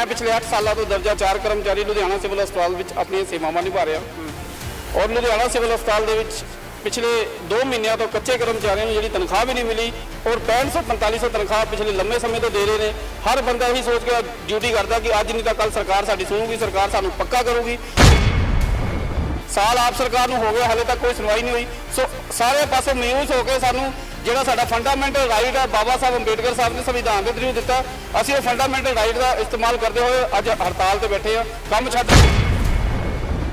मैं पिछले 8 सालों तो दर्जा 4 कर्मचारी लुधियाना सिविल हस्पताल में अपनी सेवावां निभा रहा और लुधियाना सिविल हस्पताल दे विच पिछले 2 महीनों तो कच्चे कर्मचारियों को जी तनख्वाह भी नहीं मिली और 6500-4500 तनख्वाह पिछले लंबे समय तो दे रहे हैं। हर बंदा यही सोच के ड्यूटी करता कि अज नहीं तो कल सरकार साडी सुनूगी, सरकार सानू पक्का करूगी। साल आप सरकार नूं हो गया, हाले तक कोई सुनवाई नहीं हुई। सो सारे पासों म्यूज होकर सानू ਜਿਹੜਾ ਸਾਡਾ फंडामेंटल राइट है बाबा साहब अंबेडकर साहब ने संविधान के थ्रू दिता, ਅਸੀਂ ਉਹ फंडामेंटल राइट का इस्तेमाल करते हुए अज हड़ताल से बैठे हैं। काम छड्ड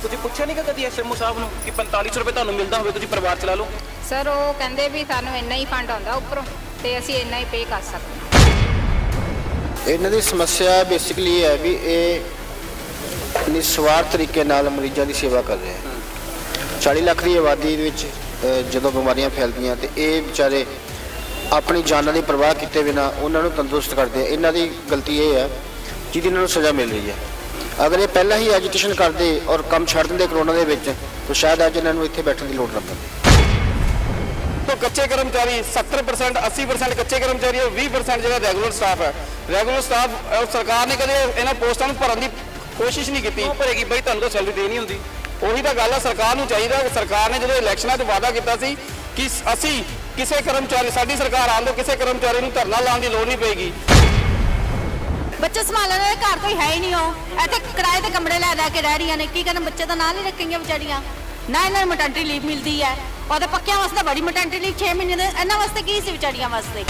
ਤੁਸੀਂ ਪੁੱਛਿਆ ਨਹੀਂ ਕਿ ਕਦੀ ਐਸਐਮਓ ਸਾਹਿਬ ਨੂੰ ਕਿ 4500 ਰੁਪਏ ਤੁਹਾਨੂੰ ਮਿਲਦਾ ਹੋਵੇ ਤੁਸੀਂ ਪਰਿਵਾਰ ਚਲਾ ਲਓ? ਸਰ ਉਹ ਕਹਿੰਦੇ ਵੀ ਸਾਨੂੰ ਇੰਨਾ ਹੀ ਫੰਡ ਆਉਂਦਾ ਉੱਪਰੋਂ ਤੇ ਅਸੀਂ ਇੰਨਾ ਹੀ ਪੇ ਕਰ ਸਕਦੇ ਹਾਂ। ਇਹਨਾਂ ਦੀ ਸਮੱਸਿਆ ਬੇਸਿਕਲੀ ਇਹ ਹੈ ਵੀ ਇਹ ਨਿਸਵਾਰਥ ਤਰੀਕੇ ਨਾਲ ਮਰੀਜ਼ਾਂ ਦੀ ਸੇਵਾ ਕਰ ਰਹੇ ਹਨ। 40 ਲੱਖ ਦੀ ਆਬਾਦੀ ਦੇ ਵਿੱਚ ਜਦੋਂ ਬਿਮਾਰੀਆਂ ਫੈਲਦੀਆਂ ਤੇ ਇਹ ਵਿਚਾਰੇ ਆਪਣੀ ਜਾਨਾਂ ਦੀ ਪਰਵਾਹ ਕੀਤੇ ਬਿਨਾਂ ਉਹਨਾਂ ਨੂੰ ਤੰਦਰੁਸਤ ਕਰਦੇ। ਇਹਨਾਂ ਦੀ ਗਲਤੀ ਇਹ ਹੈ ਜਿਹਦੀ ਇਹਨਾਂ ਨੂੰ ਸਜ਼ਾ ਮਿਲ ਰਹੀ ਹੈ। अगर ये पहला ही एजुकेशन करते और कम छड़ देंगे करोना के विच तो शायद अज इन्होंने इत्थे बैठने की लोड़ ना पैंदी। तो कच्चे कर्मचारी 70% 80% कच्चे कर्मचारी और 20% जो रेगुलर स्टाफ है। रेगुलर स्टाफ सरकार ने कदे इन्हां पोस्टां नूं भरन दी कोशिश नहीं की। ਭਰੇਗੀ ਬਈ ਤੁਹਾਨੂੰ ਤਾਂ ਸੈਲਰੀ ਦੇ ਨਹੀਂ ਹੁੰਦੀ। ਉਹੀ ਤਾਂ ਗੱਲ ਹੈ, ਸਰਕਾਰ ਨੂੰ ਚਾਹੀਦਾ। ਸਰਕਾਰ ਨੇ ਜਦੋਂ ਇਲੈਕਸ਼ਨਾਂ 'ਚ ਵਾਅਦਾ ਕੀਤਾ ਸੀ ਕਿ ਅਸੀਂ ਕਿਸੇ ਕਰਮਚਾਰੀ, ਸਾਡੀ ਸਰਕਾਰ ਆਉਣ ਤੋਂ ਕਿਸੇ ਕਰਮਚਾਰੀ ਨੂੰ ਧਰਨਾ ਲਾਉਣ ਦੀ ਲੋੜ ਨਹੀਂ ਪਏਗੀ। ਬੱਚੇ ਸੰਭਾਲਣ ਵਾਲੇ ਘਰ ਕੋਈ ਹੈ ਹੀ ਨਹੀਂ। ਉਹ ਇੱਥੇ ਕਿਰਾਏ ਤੇ ਕਮਰੇ ਲੈ ਕੇ ਰਹਿ ਰਹੀਆਂ ਨੇ। ਕੀ ਕਰਨ, ਬੱਚੇ ਤਾਂ ਨਾਲ ਹੀ ਰੱਖਣਗੀਆਂ ਵਿਚਾਰੀਆਂ। ਨਾ ਇਹਨਾਂ ਨੂੰ ਮੈਟਰਨਿਟੀ ਲੀਵ ਮਿਲਦੀ ਹੈ। ਉਹਦੇ ਪੱਕਿਆਂ ਵਾਸਤੇ ਬੜੀ ਮੈਟਰਨਿਟੀ ਲੀਵ 6 ਮਹੀਨੇ ਦੇ। ਇਹਨਾਂ ਵਾਸਤੇ ਕੀ ਸੀ ਵਿਚਾਰੀਆਂ ਵਾਸਤੇ?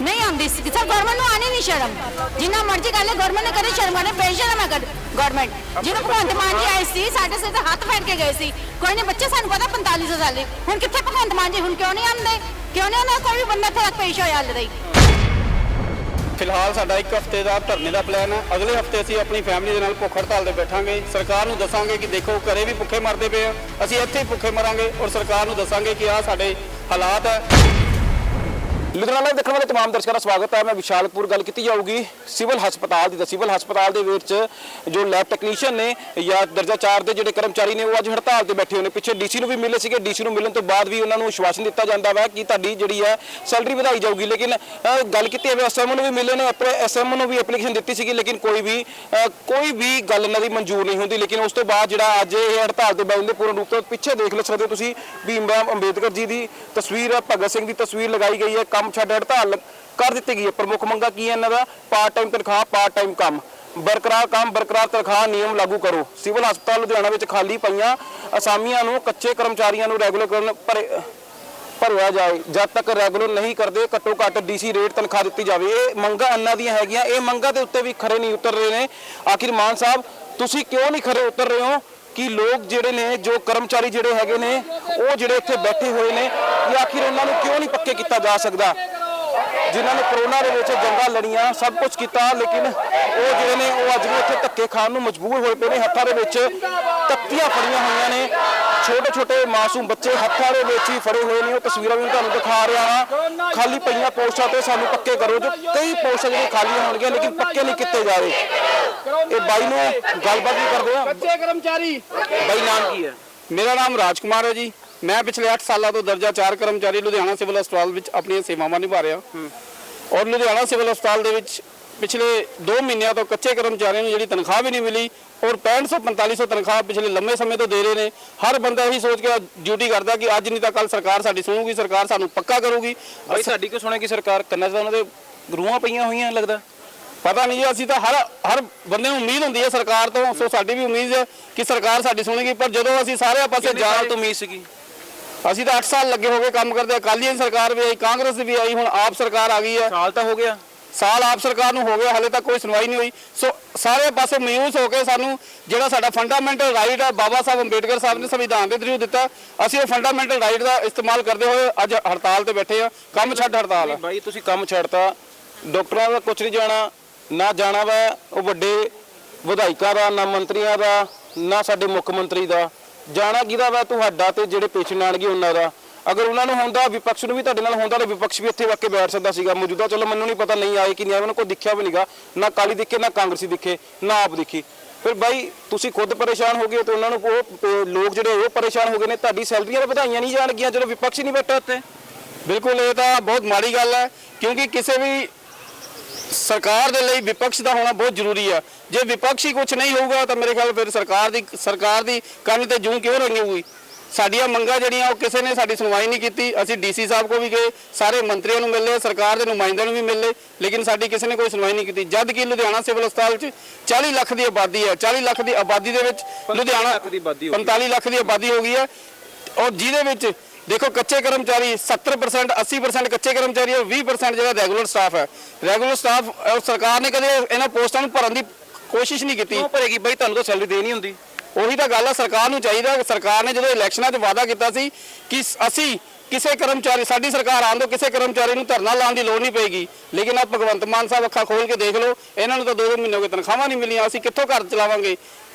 ਨਹੀਂ ਆਉਂਦੀ ਸੀ। ਸਰ ਗਵਰਨਮੈਂਟ ਨੂੰ ਆਣੀ ਨਹੀਂ ਸ਼ਰਮ। ਜਿੰਨਾ ਮਰਜ਼ੀ ਕਰ ਲੈ ਗਵਰਨਮੈਂਟ ਨੇ ਕਦੇ ਸ਼ਰਮ ਆਣੇ ਪੇਸ਼ੈਂਟ ਮੈਂ ਕਰ ਗਵਰਨਮੈਂਟ। ਜਦੋਂ ਭਗਵੰਤ ਮਾਨ ਜੀ ਆਏ ਸੀ ਸਾਡੇ ਸਿਰ ਤੇ ਹੱਥ ਫੇਰ ਕੇ ਗਏ ਸੀ। ਕੋਈ ਨਹੀਂ ਬੱਚੇ ਸਾਨੂੰ ਪਤਾ 4500 ਸਾਲੇ। ਹੁਣ ਕਿੱਥੇ ਭਗਵੰਤ ਮਾਨ ਜੀ? ਹੁਣ ਕਿਉਂ ਨਹੀਂ ਆਉਂਦੇ? ਕਿਉਂ ਨਹੀਂ ਆਉਂਦਾ ਕੋਈ ਵੀ ਬੰਦਾ ਇੱਥੇ ਤੱਕ ਪੇਸ਼ ਹੋਇਆ ਹਾਲੇ ਤਾਈਂ? ਫਿਲਹਾਲ ਸਾਡਾ 1 ਹਫ਼ਤੇ ਦਾ ਧਰਨੇ ਦਾ ਪਲਾਨ ਹੈ। ਅਗਲੇ ਹਫ਼ਤੇ ਅਸੀਂ ਆਪਣੀ ਫੈਮਿਲੀ ਦੇ ਨਾਲ ਭੁੱਖ ਹੜਤਾਲ ਤੇ ਬੈਠਾਂਗੇ। ਸਰਕਾਰ ਨੂੰ ਦੱਸਾਂਗੇ ਕਿ ਦੇਖੋ ਘਰੇ ਵੀ ਭੁੱਖੇ ਮਰਦੇ ਪਏ ਆ, ਅਸੀਂ ਇੱਥੇ ਹੀ ਭੁੱਖੇ ਮਰਾਂਗੇ ਔਰ ਸਰਕਾਰ ਨੂੰ ਦੱਸਾਂਗੇ ਕਿ ਆਹ ਸਾਡੇ ਹਾਲਾਤ ਹੈ। ਲੁਧਿਆਣਾ ਦੇਖਣ ਵਾਲੇ तमाम ਦਰਸ਼ਕਾਂ ਦਾ ਸਵਾਗਤ ਹੈ। ਮੈਂ ਵਿਸ਼ਾਲਪੁਰ ਗੱਲ ਕੀਤੀ ਜਾਊਗੀ ਸਿਵਲ ਹਸਪਤਾਲ ਦੀ। ਸਿਵਲ ਹਸਪਤਾਲ ਦੇ ਵਿੱਚ ਜੋ ਲੈਬ ਟੈਕਨੀਸ਼ੀਅਨ ਨੇ ਜਾਂ ਦਰਜਾ 4 ਦੇ ਜਿਹੜੇ ਕਰਮਚਾਰੀ ਨੇ ਉਹ ਅੱਜ ਹੜਤਾਲ ਤੇ ਬੈਠੇ ਹੋਏ ਨੇ। ਪਿੱਛੇ ਡੀਸੀ ਨੂੰ ਵੀ ਮਿਲੇ ਸੀਗੇ। ਡੀਸੀ ਨੂੰ ਮਿਲਣ ਤੋਂ ਬਾਅਦ ਵੀ ਉਹਨਾਂ ਨੂੰ ਵਿਸ਼ਵਾਸਨ ਦਿੱਤਾ ਜਾਂਦਾ ਵਾ ਕਿ ਤੁਹਾਡੀ ਜਿਹੜੀ ਹੈ ਸੈਲਰੀ ਵਧਾਈ ਜਾਊਗੀ। ਲੇਕਿਨ ਗੱਲ ਕੀਤੀ ਹੈ ਐਸਐਮਓ ਨੂੰ ਵੀ ਮਿਲੇ ਨੇ, ਐਸਐਮਓ ਨੂੰ ਵੀ ਐਪਲੀਕੇਸ਼ਨ ਦਿੱਤੀ ਸੀਗੀ ਲੇਕਿਨ ਕੋਈ ਵੀ ਗੱਲ ਇਹਨਾਂ ਦੀ ਮਨਜ਼ੂਰ ਨਹੀਂ ਹੁੰਦੀ। ਲੇਕਿਨ ਉਸ ਤੋਂ ਬਾਅਦ ਜਿਹੜਾ ਅੱਜ ਇਹ ਹੜਤਾਲ ਤੇ ਬੈਠਦੇ ਪੂਰਨ ਰੂਪ ਤੋਂ ਪਿੱਛੇ ਦੇਖ ਸਕਦੇ ਹੋ ਤੁਸੀਂ ਭੀਮ ਰਾਓ ਅੰਬੇਦਕਰ ਜੀ ਦੀ ਤਸਵੀਰ, ਭਗਤ ਸਿੰਘ ਦੀ ਤਸਵੀਰ ਲਗਾਈ ਗਈ ਹੈ। ਕੰਮ ਛੱਡ ਹੜਤਾਲ कर दी गई है। प्रमुख मंगा की है इन्हों पार्ट टाइम तनख्वाह, पार्ट टाइम काम, बरकरार काम बरकरार तनख्वाह नियम लागू करो। सिविल हस्पताल लुधियाना में खाली पईयां असामियां नूं कच्चे कर्मचारियों नूं रैगूलर भरिया जाए। जब तक रैगूलर नहीं करते घट्टो घट्ट DC रेट तनख्वाह दी जाए। ये मंगा इन्हां दी हैगियां। ये मंगा के उत्ते भी खरे नहीं उतर रहे हैं। आखिर मान साहब तुसीं क्यों नहीं खरे उतर रहे हो कि लोग जिहड़े ने जो कर्मचारी जिहड़े हैगे ने वो जिहड़े इत्थे बैठे हुए ने कि आखिर उन्हां नूं क्यों नहीं पक्के किया जा सकदा? जिन्होंने कोरोना के जंगा लड़िया सब कुछ किया लेकिन वो जोड़े ने वो अज भी इतने धक्के खाने मजबूर होए पे ने। हत्थों के तख्तियां फड़िया हुई ने, छोटे छोटे मासूम बच्चे हत्थों के ही फड़े हुए हैं। वो तस्वीरें भी तुहानूं दिखा रहा हाँ। खाली पईयां पोस्टां ते सानूं पक्के करो। जो कई पोस्टां जो खाली होणगियां लेकिन पक्के नहीं किए जा रहे। ये बाई नूं गलबात भी करदे आ। कच्चे कर्मचारी बाई नाम की है? मेरा नाम राजकुमार है जी। मैं पिछले 8 सालों तो दर्जा 4 कर्मचारी लुधियाना सिविल हस्पताल में अपनी सेवावां निभा रहा और लुधियाना सिविल हस्पताल दे विच पिछले 2 महीनों तो कच्चे कर्मचारियों को जी तनख्वाह भी नहीं मिली और 6500-4500 तनख्वाह पिछले लंबे समय तो दे रहे हैं। हर बंदा यही सोच के ड्यूटी करता कि अज नहीं तो कल सरकार साडी सुनूगी, सरकार सानू पक्का करूगी। भाई साडी क्यों सुनेगी सरकार? कन्ना तो उन्होंने रूहां पईयां हुई लगता पता नहीं जी। असीं तो हर बंदे नूं उम्मीद होंदी है सरकार तो, सो साडी भी उम्मीद है कि सरकार साडी सुनेगी। पर जदों असीं सारे पासे जाल तो उम्मीद सीगी। ਅਸੀਂ ਤਾਂ 8 ਸਾਲ ਲੱਗੇ ਹੋ ਗਏ ਕੰਮ ਕਰਦੇ। ਅਕਾਲੀ ਸਰਕਾਰ ਵੀ ਆਈ, ਕਾਂਗਰਸ ਵੀ ਆਈ, ਹੁਣ ਆਪ ਸਰਕਾਰ ਆ ਗਈ ਹੈ। ਸਾਲ ਤਾਂ ਹੋ ਗਿਆ, ਸਾਲ ਆਪ ਸਰਕਾਰ ਨੂੰ ਹੋ ਗਿਆ, ਹਾਲੇ ਤੱਕ ਕੋਈ ਸੁਣਵਾਈ ਨਹੀਂ ਹੋਈ। ਸੋ ਸਾਰੇ ਪਾਸੇ ਮਿਊਜ਼ ਹੋ ਕੇ ਸਾਨੂੰ ਜਿਹੜਾ ਸਾਡਾ ਫੰਡਾਮੈਂਟਲ ਰਾਈਟ ਹੈ ਬਾਬਾ ਸਾਹਿਬ ਅੰਬੇਡਕਰ ਸਾਹਿਬ ਨੇ ਸੰਵਿਧਾਨ ਦੇ ਥਰੂ ਦਿੱਤਾ, ਅਸੀਂ ਉਹ ਫੰਡਾਮੈਂਟਲ ਰਾਈਟ ਦਾ ਇਸਤੇਮਾਲ ਕਰਦੇ ਹੋਏ ਅੱਜ ਹੜਤਾਲ ਤੇ ਬੈਠੇ ਆ। ਕੰਮ ਛੱਡ ਹੜਤਾਲ ਹੈ। ਬਾਈ ਤੁਸੀਂ ਕੰਮ ਛੱਡਤਾ, ਡਾਕਟਰਾਂ ਦਾ ਕੁਝ ਨਹੀਂ ਜਾਣਾ ਨਾ ਜਾਣਾ ਵਾ ਉਹ ਵੱਡੇ ਵਿਧਾਇਕਾਂ ਦਾ, ਨਾ ਮੰਤਰੀਆਂ ਦਾ, ਨਾ ਸਾਡੇ ਮੁੱਖ ਮੰਤਰੀ ਦਾ। ਜਾਣਾ ਕਿਹਦਾ ਵਾ? ਤੁਹਾਡਾ ਤੇ ਜਿਹੜੇ ਪੇਸ਼ੈਂਟ ਆਣਗੇ ਉਹਨਾਂ ਦਾ। अगर उन्होंने होंदा विपक्ष भी तुहाडे नाल होंदा तो विपक्ष भी इत्थे वाके बैठ सकदा सीगा मौजूदा। चलो मैनूं नहीं पता नहीं आए कि नहीं आए, उन्होंने कोई दिखा भी नहींगा, ना काली दिखे ना कांग्रेसी दिखे ना आप दिखी। फिर भाई तुसीं खुद परेशान हो गए तो उन्होंने वो लोग जिहड़े वो परेशान हो गए ने। तुहाडी सैलरियां वधाईयां नहीं जाणगियां जदों विपक्ष ही नहीं बैठा उत्ते। बिल्कुल ये तो बहुत माड़ी गल है क्योंकि किसी भी ਸਰਕਾਰ ਦੇ ਲਈ ਵਿਪਕਸ਼ ਦਾ ਹੋਣਾ ਬਹੁਤ ਜ਼ਰੂਰੀ ਆ। ਜੇ ਵਿਪਕਸ਼ ਹੀ ਕੁਝ ਨਹੀਂ ਹੋਊਗਾ ਤਾਂ ਮੇਰੇ ਖਿਆਲ ਫਿਰ ਸਰਕਾਰ ਦੀ ਕੰਨ ਤੇ ਜੂੰ ਕਿਉਂ ਰੰਗੇਗੀ। ਸਾਡੀਆਂ ਮੰਗਾਂ ਜਿਹੜੀਆਂ ਉਹ ਕਿਸੇ ਨੇ ਸਾਡੀ ਸੁਣਵਾਈ ਨਹੀਂ ਕੀਤੀ। ਅਸੀਂ ਡੀਸੀ ਸਾਹਿਬ ਕੋ ਵੀ ਗਏ, ਸਾਰੇ ਮੰਤਰੀਆਂ ਨੂੰ ਮਿਲੇ, ਸਰਕਾਰ ਦੇ ਨੁਮਾਇੰਦਿਆਂ ਨੂੰ ਵੀ ਮਿਲੇ, ਲੇਕਿਨ ਸਾਡੀ ਕਿਸੇ ਨੇ ਕੋਈ ਸੁਣਵਾਈ ਨਹੀਂ ਕੀਤੀ। ਜਦ ਕਿ ਲੁਧਿਆਣਾ ਸਿਵਲ ਹਸਪਤਾਲ 'ਚ 40 ਲੱਖ ਦੀ ਆਬਾਦੀ ਹੈ। 40 ਲੱਖ ਦੀ ਆਬਾਦੀ ਦੇ ਵਿੱਚ ਲੁਧਿਆਣਾ 45 ਲੱਖ ਦੀ ਆਬਾਦੀ ਹੋ ਗਈ ਹੈ। ਔਰ ਜਿਹਦੇ ਵਿੱਚ ਦੇਖੋ ਕੱਚੇ ਕਰਮਚਾਰੀ 70% 80% ਕੱਚੇ ਕਰਮਚਾਰੀ ਔਰ 20% ਜਿਹੜਾ ਰੈਗੂਲਰ ਸਟਾਫ ਹੈ। ਰੈਗੂਲਰ ਸਟਾਫ ਸਰਕਾਰ ਨੇ ਕਦੇ ਇਹਨਾਂ ਪੋਸਟਾਂ ਨੂੰ ਭਰਨ ਦੀ ਕੋਸ਼ਿਸ਼ ਨਹੀਂ ਕੀਤੀ। ਕਿਉਂ ਭਰੇਗੀ ਬਾਈ? ਤੁਹਾਨੂੰ ਤਾਂ ਸੈਲਰੀ ਦੇ ਨਹੀਂ ਹੁੰਦੀ। ਉਹੀ ਤਾਂ ਗੱਲ ਆ, ਸਰਕਾਰ ਨੂੰ ਚਾਹੀਦਾ। ਸਰਕਾਰ ਨੇ ਜਦੋਂ ਇਲੈਕਸ਼ਨਾਂ 'ਚ ਵਾਅਦਾ ਕੀਤਾ ਸੀ ਕਿ ਅਸੀਂ ਕਿਸੇ ਕਰਮਚਾਰੀ, ਸਾਡੀ ਸਰਕਾਰ ਆਉਣ ਤੋਂ ਕਿਸੇ ਕਰਮਚਾਰੀ ਨੂੰ ਧਰਨਾ ਲਾਉਣ ਦੀ ਲੋੜ ਨਹੀਂ ਪਏਗੀ, ਲੇਕਿਨ ਆ ਭਗਵੰਤ ਮਾਨ ਸਾਹਿਬ ਅੱਖਾਂ ਖੋਲ ਕੇ ਦੇਖ ਲਓ, ਇਹਨਾਂ ਨੂੰ ਤਾਂ 2 ਮਹੀਨੇ ਹੋ ਗਏ ਤਨਖਾਹਾਂ ਨਹੀਂ ਮਿਲੀਆਂ। ਅਸੀਂ ਕਿੱਥੋਂ ਘਰ ਚਲਾਵਾਂਗੇ?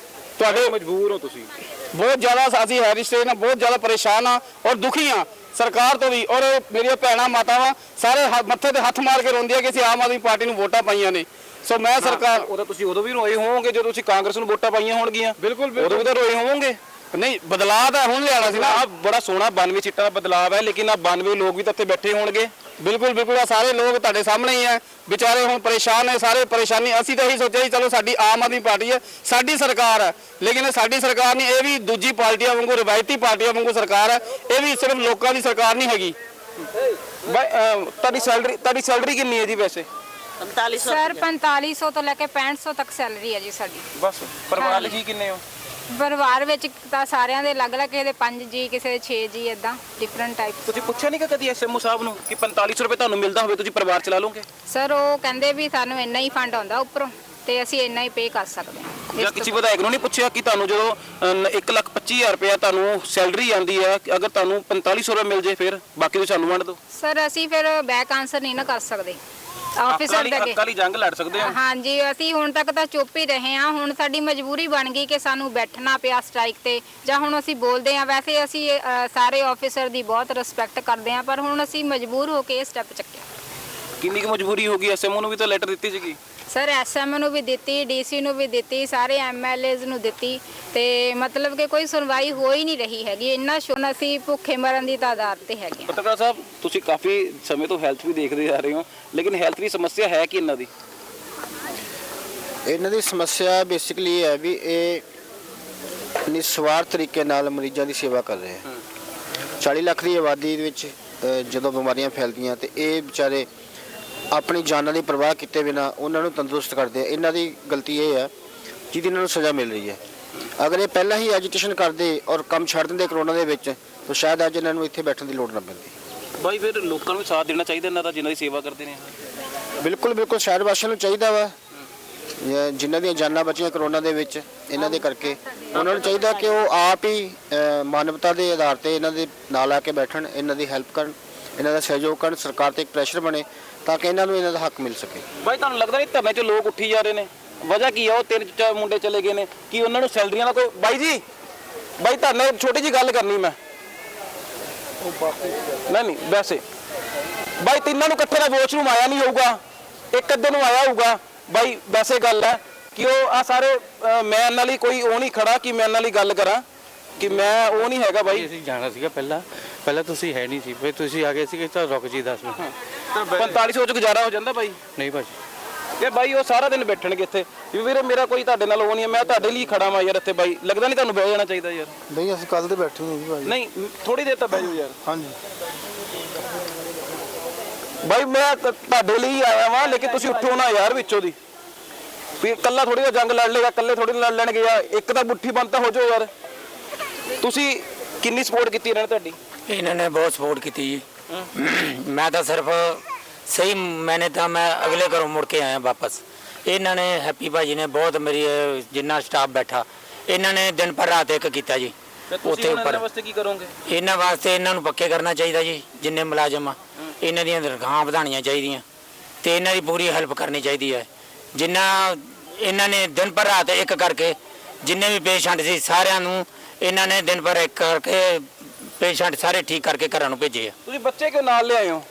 ਤੁਹਾਡੇ ਮਜਬੂਰ ਹੋ ਤੁਸੀਂ। ਬਹੁਤ ਜ਼ਿਆਦਾ ਅਸੀਂ ਹੈਰੀ ਸਟੇਟ ਨਾਲ ਬਹੁਤ ਜ਼ਿਆਦਾ ਪਰੇਸ਼ਾਨ ਆ ਔਰ ਦੁਖੀ ਆ ਸਰਕਾਰ ਤੋਂ ਵੀ। ਔਰ ਮੇਰੀਆਂ ਭੈਣਾਂ ਮਾਤਾਵਾਂ ਸਾਰੇ ਮੱਥੇ ਤੇ ਹੱਥ ਮਾਰ ਕੇ ਰੋਂਦੀਆਂ ਕਿ ਅਸੀਂ ਆਮ ਆਦਮੀ ਪਾਰਟੀ ਨੂੰ ਵੋਟਾਂ ਪਾਈਆਂ ਨੇ। ਸੋ ਮੈਂ ਸਰਕਾਰ ਉਹਦਾ ਤੁਸੀਂ ਉਦੋਂ ਵੀ ਰੋਏ ਹੋਵੋਗੇ ਜਦੋਂ ਤੁਸੀਂ ਕਾਂਗਰਸ ਨੂੰ ਵੋਟਾਂ ਪਾਈਆਂ ਹੋਣਗੀਆਂ। ਬਿਲਕੁਲ ਉਦੋਂ ਵੀ ਤਾਂ ਰੋਏ ਹੋਵੋਗੇ। ਨਹੀਂ, ਬਦਲਾਅ ਤਾਂ ਹੁਣ ਲਿਆਣਾ ਸੀ ਨਾ। ਆਹ ਬੜਾ ਸੋਹਣਾ 92 ਸੀਟਾਂ ਦਾ ਬਦਲਾਅ ਹੈ, ਲੇਕਿਨ ਆ 92 ਲੋਕ ਵੀ ਤਾਂ ਇੱਥੇ ਬੈਠੇ ਹੋਣਗੇ। ਬਿਲਕੁਲ ਆ ਸਾਰੇ ਲੋਕ ਤੁਹਾਡੇ ਸਾਹਮਣੇ ਹੀ ਹੈ। ਵਿਚਾਰੇ ਹੁਣ ਪਰੇਸ਼ਾਨ ਨੇ, ਸਾਰੇ ਪਰੇਸ਼ਾਨੀ। ਅਸੀਂ ਤਾਂ ਇਹੀ ਸੋਚਿਆ ਸੀ ਚਲੋ ਸਾਡੀ ਆਮ ਆਦਮੀ ਪਾਰਟੀ ਹੈ, ਸਾਡੀ ਸਰਕਾਰ ਹੈ, ਲੇਕਿਨ ਇਹ ਸਾਡੀ ਸਰਕਾਰ ਨਹੀਂ, ਇਹ ਵੀ ਦੂਜੀ ਪਾਰਟੀਆਂ ਵਾਂਗੂ, ਰਵਾਇਤੀ ਪਾਰਟੀਆਂ ਵਾਂਗੂ ਸਰਕਾਰ ਹੈ। ਇਹ ਵੀ ਸਿਰਫ ਲੋਕਾਂ ਦੀ ਸਰਕਾਰ ਨਹੀਂ ਹੈਗੀ। ਤੁਹਾਡੀ ਸੈਲਰੀ ਕਿੰਨੀ ਹੈ ਜੀ ਵੈਸੇ? 4500 ਸਰ 4500 ਤੋਂ ਲੈ ਕੇ 6500 ਤੱਕ ਸੈਲਰੀ ਹੈ ਜੀ ਸਾਡੀ। ਬਸ ਪਰਿਵਾਰ ਲਈ ਕਿੰਨੇ ਹੋ? ਪਰਿਵਾਰ ਵਿੱਚ ਤਾਂ ਸਾਰਿਆਂ ਦੇ ਅਲੱਗ-ਅਲੱਗ, ਕਿਸੇ ਦੇ 5 ਜੀ, ਕਿਸੇ ਦੇ 6 ਜੀ, ਇਦਾਂ ਡਿਫਰੈਂਟ ਟਾਈਪ। ਤੁਸੀਂ ਪੁੱਛਿਆ ਨਹੀਂ ਕਿ ਕਦੀ ਐਸਐਮਓ ਸਾਹਿਬ ਨੂੰ ਕਿ 4500 ਰੁਪਏ ਤੁਹਾਨੂੰ ਮਿਲਦਾ ਹੋਵੇ ਤੁਸੀਂ ਪਰਿਵਾਰ ਚਲਾ ਲਓਗੇ? ਸਰ ਉਹ ਕਹਿੰਦੇ ਵੀ ਸਾਨੂੰ ਇੰਨਾ ਹੀ ਫੰਡ ਆਉਂਦਾ ਉੱਪਰੋਂ ਤੇ ਅਸੀਂ ਇੰਨਾ ਹੀ ਪੇ ਕਰ ਸਕਦੇ ਹਾਂ। ਜਾਂ ਕਿਸੇ ਵਿਧਾਇਕ ਨੂੰ ਨਹੀਂ ਪੁੱਛਿਆ ਕਿ ਤੁਹਾਨੂੰ ਜਦੋਂ 1,25,000 ਰੁਪਏ ਤੁਹਾਨੂੰ ਸੈਲਰੀ ਆਉਂਦੀ ਹੈ, ਅਗਰ ਤੁਹਾਨੂੰ 4500 ਰੁਪਏ ਮਿਲ ਜੇ ਫਿਰ ਬਾਕੀ ਤੁਸੀਂ ਸਾਨੂੰ ਵੰਡ ਦਿਓ? ਸਰ ਅਸੀਂ ਫਿਰ ਬੈਕ ਆਨਸਰ ਨਹੀਂ ਨਾ ਕਰ ਸਕਦੇ ਆਫਿਸਰ ਦੇ ਅੱਗੇ। ਅਕਾਲੀ ਜੰਗ ਲੜ ਸਕਦੇ ਹੋ? ਹਾਂਜੀ, ਅਸੀਂ ਹੁਣ ਤੱਕ ਤਾਂ ਚੁੱਪ ਹੀ ਰਹੇ ਹਾਂ। ਹੁਣ ਸਾਡੀ ਮਜਬੂਰੀ ਬਣ ਗਈ ਕਿ ਸਾਨੂੰ ਬੈਠਣਾ ਪਿਆ ਸਟ੍ਰਾਈਕ ਤੇ, ਜਾਂ ਹੁਣ ਅਸੀਂ ਬੋਲਦੇ ਹਾਂ। ਵੈਸੇ ਅਸੀਂ ਸਾਰੇ ਆਫਿਸਰ ਦੀ ਬਹੁਤ ਰਿਸਪੈਕਟ ਕਰਦੇ ਹਾਂ, ਪਰ ਹੁਣ ਅਸੀਂ ਮਜਬੂਰ ਹੋ ਕੇ ਇਹ ਸਟੈਪ ਚੱਕਿਆ। ਕਿੰਨੀ ਕੁ ਮਜਬੂਰੀ ਹੋ ਗਈ? ਐਸਐਮਓ ਨੂੰ ਵੀ ਤਾਂ ਲੈਟਰ ਦਿੱਤੀ ਸੀਗੀ। ਸਰ ਐਸਐਮ ਨੂੰ ਵੀ ਦਿੱਤੀ, ਡੀਸੀ ਨੂੰ ਵੀ ਦਿੱਤੀ, ਸਾਰੇ ਐਮਐਲਏਜ਼ ਨੂੰ ਦਿੱਤੀ, ਤੇ ਮਤਲਬ ਕਿ ਕੋਈ ਸੁਣਵਾਈ ਹੋ ਹੀ ਨਹੀਂ ਰਹੀ ਹੈਗੀ। ਇੰਨਾ ਸ਼ੁਨ ਅਸੀਂ ਭੁੱਖੇ ਮਰਨ ਦੀ ਤਾਦਾਦ ਤੇ ਹੈਗੇ। ਪੱਤਰਕਾਰ ਸਾਹਿਬ, ਤੁਸੀਂ ਕਾਫੀ ਸਮੇਂ ਤੋਂ ਹੈਲਥ ਵੀ ਦੇਖਦੇ ਆ ਰਹੇ ਹੋ, ਲੇਕਿਨ ਹੈਲਥ ਦੀ ਸਮੱਸਿਆ ਹੈ ਕਿ ਇਹਨਾਂ ਦੀ? ਇਹਨਾਂ ਦੀ ਸਮੱਸਿਆ ਬੇਸਿਕਲੀ ਇਹ ਹੈ ਵੀ ਇਹ ਨਿਸਵਾਰਥ ਤਰੀਕੇ ਨਾਲ ਮਰੀਜ਼ਾਂ ਦੀ ਸੇਵਾ ਕਰ ਰਹੇ ਹੈ। 40 ਲੱਖ ਦੀ ਆਬਾਦੀ ਦੇ ਵਿੱਚ ਜਦੋਂ ਬਿਮਾਰੀਆਂ ਫੈਲਦੀਆਂ ਤੇ ਇਹ ਵਿਚਾਰੇ ਆਪਣੀ ਜਾਨਾਂ ਦੀ ਪਰਵਾਹ ਕੀਤੇ ਬਿਨਾ ਉਹਨਾਂ ਨੂੰ ਤੰਦਰੁਸਤ ਕਰਦੇ ਆ। ਇਹਨਾਂ ਦੀ ਗਲਤੀ ਇਹ ਹੈ ਜਿਹਦੀ ਇਹਨਾਂ ਨੂੰ ਸਜ਼ਾ ਮਿਲ ਰਹੀ ਹੈ। ਅਗਰ ਇਹ ਪਹਿਲਾਂ ਹੀ ਐਜੂਕੇਸ਼ਨ ਕਰਦੇ ਔਰ ਕੰਮ ਛੱਡ ਦਿੰਦੇ ਕਰੋਨਾ ਦੇ ਵਿੱਚ ਤਾਂ ਸ਼ਾਇਦ ਅੱਜ ਇਹਨਾਂ ਨੂੰ ਇੱਥੇ ਬੈਠਣ ਦੀ ਲੋੜ ਨਾ ਪੈਂਦੀ। ਬਾਈ ਫਿਰ ਲੋਕਾਂ ਨੂੰ ਸਾਥ ਦੇਣਾ ਚਾਹੀਦਾ ਇਹਨਾਂ ਦਾ, ਜਿਨ੍ਹਾਂ ਦੀ ਸੇਵਾ ਕਰਦੇ ਨੇ। ਬਿਲਕੁਲ ਸ਼ਹਿਰ ਵਾਸੀਆਂ ਨੂੰ ਚਾਹੀਦਾ ਵਾ, ਜਿਨ੍ਹਾਂ ਦੀਆਂ ਜਾਨਾਂ ਬਚੀਆਂ ਕਰੋਨਾ ਦੇ ਵਿੱਚ ਇਹਨਾਂ ਦੇ ਕਰਕੇ, ਉਹਨਾਂ ਨੂੰ ਚਾਹੀਦਾ ਕਿ ਉਹ ਆਪ ਹੀ ਮਾਨਵਤਾ ਦੇ ਆਧਾਰ ਤੇ ਇਹਨਾਂ ਦੇ ਨਾਲ ਆ ਕੇ ਬੈਠਣ, ਇਹਨਾਂ ਦੀ ਹੈਲਪ ਕਰਨ, ਇਹਨਾਂ ਦਾ ਸਹਿਯੋਗ ਕਰਨ। ਸਰਕਾਰ ਤੇ ਇੱਕ ਪ੍ਰੈਸ਼ਰ ਬਣੇ ਤਾਂ ਕਿ ਇਹਨਾਂ ਨੂੰ ਇਹਨਾਂ ਦਾ ਹੱਕ ਮਿਲ ਸਕੇ। ਬਾਈ ਤੁਹਾਨੂੰ ਲੱਗਦਾ ਨਹੀਂ ਧਰਨੇ 'ਚ ਲੋਕ ਉੱਠੀ ਜਾ ਰਹੇ ਨੇ? ਵਜ੍ਹਾ ਕੀ ਆ? ਉਹ 3 ਮੁੰਡੇ ਚਲੇ ਗਏ ਨੇ ਕਿ ਉਹਨਾਂ ਨੂੰ ਸੈਲਰੀਆਂ ਦਾ ਕੋਈ? ਬਾਈ ਧਰਨੇ ਛੋਟੀ ਜੀ ਗੱਲ ਕਰਨੀ ਮੈਂ। ਨਹੀਂ ਵੈਸੇ ਬਾਈ ਤਿੰਨਾਂ ਨੂੰ ਇਕੱਠੇ ਦਾ ਵਾਸ਼ਰੂਮ ਆਇਆ ਨਹੀਂ ਹੋਊਗਾ, ਇੱਕ ਅੱਧੇ ਨੂੰ ਆਇਆ ਹੋਊਗਾ। ਬਾਈ ਵੈਸੇ ਗੱਲ ਹੈ ਕਿ ਉਹ ਆ ਸਾਰੇ ਮੈਂ ਇਹਨਾਂ ਲਈ ਕੋਈ ਉਹ ਨਹੀਂ ਖੜਾ ਕਿ ਮੈਂ ਇਹਨਾਂ ਲਈ ਗੱਲ ਕਰਾਂ ਕਿ ਮੈਂ ਉਹ ਨਹੀਂ ਹੈਗਾ। ਬਾਈ ਅਸੀਂ ਜਾਣਾ ਸੀਗਾ ਪਹਿਲਾਂ ਤੁਸੀਂ ਹੈ ਨਹੀਂ ਸੀ, ਫਿਰ ਤੁਸੀਂ ਆ ਗਏ ਸੀਗੇ ਤਾਂ ਰੁਕ ਜੀ 10 ਮਿੰਟ। 4500 ਚ ਗੁਜ਼ਾਰਾ ਹੋ ਜਾਂਦਾ ਬਾਈ? ਨਹੀਂ ਭਾਜੀ, ਇਹ ਬਾਈ ਉਹ ਸਾਰਾ ਦਿਨ ਬੈਠਣਗੇ ਇੱਥੇ ਵੀ ਵੀਰੇ ਮੇਰਾ ਕੋਈ ਤੁਹਾਡੇ ਨਾਲ ਉਹ ਨਹੀਂ ਹੈ, ਮੈਂ ਤੁਹਾਡੇ ਲਈ ਖੜਾ ਵਾਂ ਯਾਰ ਇੱਥੇ। ਬਾਈ ਲੱਗਦਾ ਨਹੀਂ ਤੁਹਾਨੂੰ ਬਹਿ ਜਾਣਾ ਚਾਹੀਦਾ ਯਾਰ? ਨਹੀਂ ਅਸੀਂ ਕੱਲ ਦੇ ਬੈਠੇ ਹਾਂ ਜੀ ਭਾਈ। ਨਹੀਂ ਥੋੜੀ ਦੇਰ ਤਾਂ ਬਹਿ ਜਾਓ ਯਾਰ। ਹਾਂਜੀ ਬਾਈ ਮੈਂ ਤੁਹਾਡੇ ਲਈ ਆਇਆ ਵਾਂ, ਲੇਕਿਨ ਤੁਸੀਂ ਉੱਠੋ ਨਾ ਯਾਰ ਵਿੱਚੋਂ ਦੀ। ਵੀ ਇਕੱਲਾ ਥੋੜੀ ਦਾ ਜੰਗ ਲੜ ਲੇਗਾ, ਇਕੱਲੇ ਥੋੜੀ ਲੜ ਲੈਣਗੇ ਯਾਰ। ਇੱਕ ਤਾਂ ਮੁੱਠੀ ਬੰਦ ਤਾਂ ਹੋ ਜਾਓ ਯਾਰ। ਤੁਸੀਂ ਕਿੰਨੀ ਸਪੋਰਟ ਕੀਤੀ ਇਹਨਾਂ ਨੇ ਤੁਹਾਡੀ? ਇਹਨਾਂ ਨੇ ਬਹੁਤ ਸਪੋਰਟ ਕੀਤੀ ਜੀ। ਮੈਂ ਤਾਂ ਸਿਰਫ ਸਹੀ ਮੈਨੇ ਤਾਂ ਮੈਂ ਅਗਲੇ ਘਰੋਂ ਮੁੜ ਕੇ ਆਇਆ ਵਾਪਸ। ਇਹਨਾਂ ਨੇ ਹੈਪੀ ਭਾਜੀ ਨੇ ਬਹੁਤ ਮੇਰੀ ਜਿੰਨਾ ਸਟਾਫ ਬੈਠਾ ਇਹਨਾਂ ਨੇ ਦਿਨ ਪਰ ਰਾਤ ਇੱਕ ਕੀਤਾ ਜੀ। ਉੱਥੇ ਉੱਪਰ ਵਾਸਤੇ ਕੀ ਕਰੋਗੇ? ਇਹਨਾਂ ਵਾਸਤੇ ਇਹਨਾਂ ਨੂੰ ਪੱਕੇ ਕਰਨਾ ਚਾਹੀਦਾ ਜੀ। ਜਿੰਨੇ ਮੁਲਾਜ਼ਮ ਆ ਇਹਨਾਂ ਦੀਆਂ ਤਨਖਾਹਾਂ ਵਧਾਉਣੀਆਂ ਚਾਹੀਦੀਆਂ ਤੇ ਇਹਨਾਂ ਦੀ ਪੂਰੀ ਹੈਲਪ ਕਰਨੀ ਚਾਹੀਦੀ ਹੈ। ਜਿੰਨਾ ਇਹਨਾਂ ਨੇ ਦਿਨ ਪਰ ਰਾਤ ਇੱਕ ਕਰਕੇ ਜਿੰਨੇ ਵੀ ਪੇਸ਼ੈਂਟ ਸੀ ਸਾਰਿਆਂ ਨੂੰ ਇਹਨਾਂ ਨੇ ਦਿਨ ਪਰ ਇੱਕ ਕਰਕੇ ਪੇਸ਼ੈਂਟ ਸਾਰੇ ਠੀਕ ਕਰਕੇ ਘਰਾਂ ਨੂੰ ਭੇਜੇ ਆ। ਤੁਸੀਂ ਬੱਚੇ ਕਿਉਂ ਨਾਲ ਲਿਆਏ ਹੋ?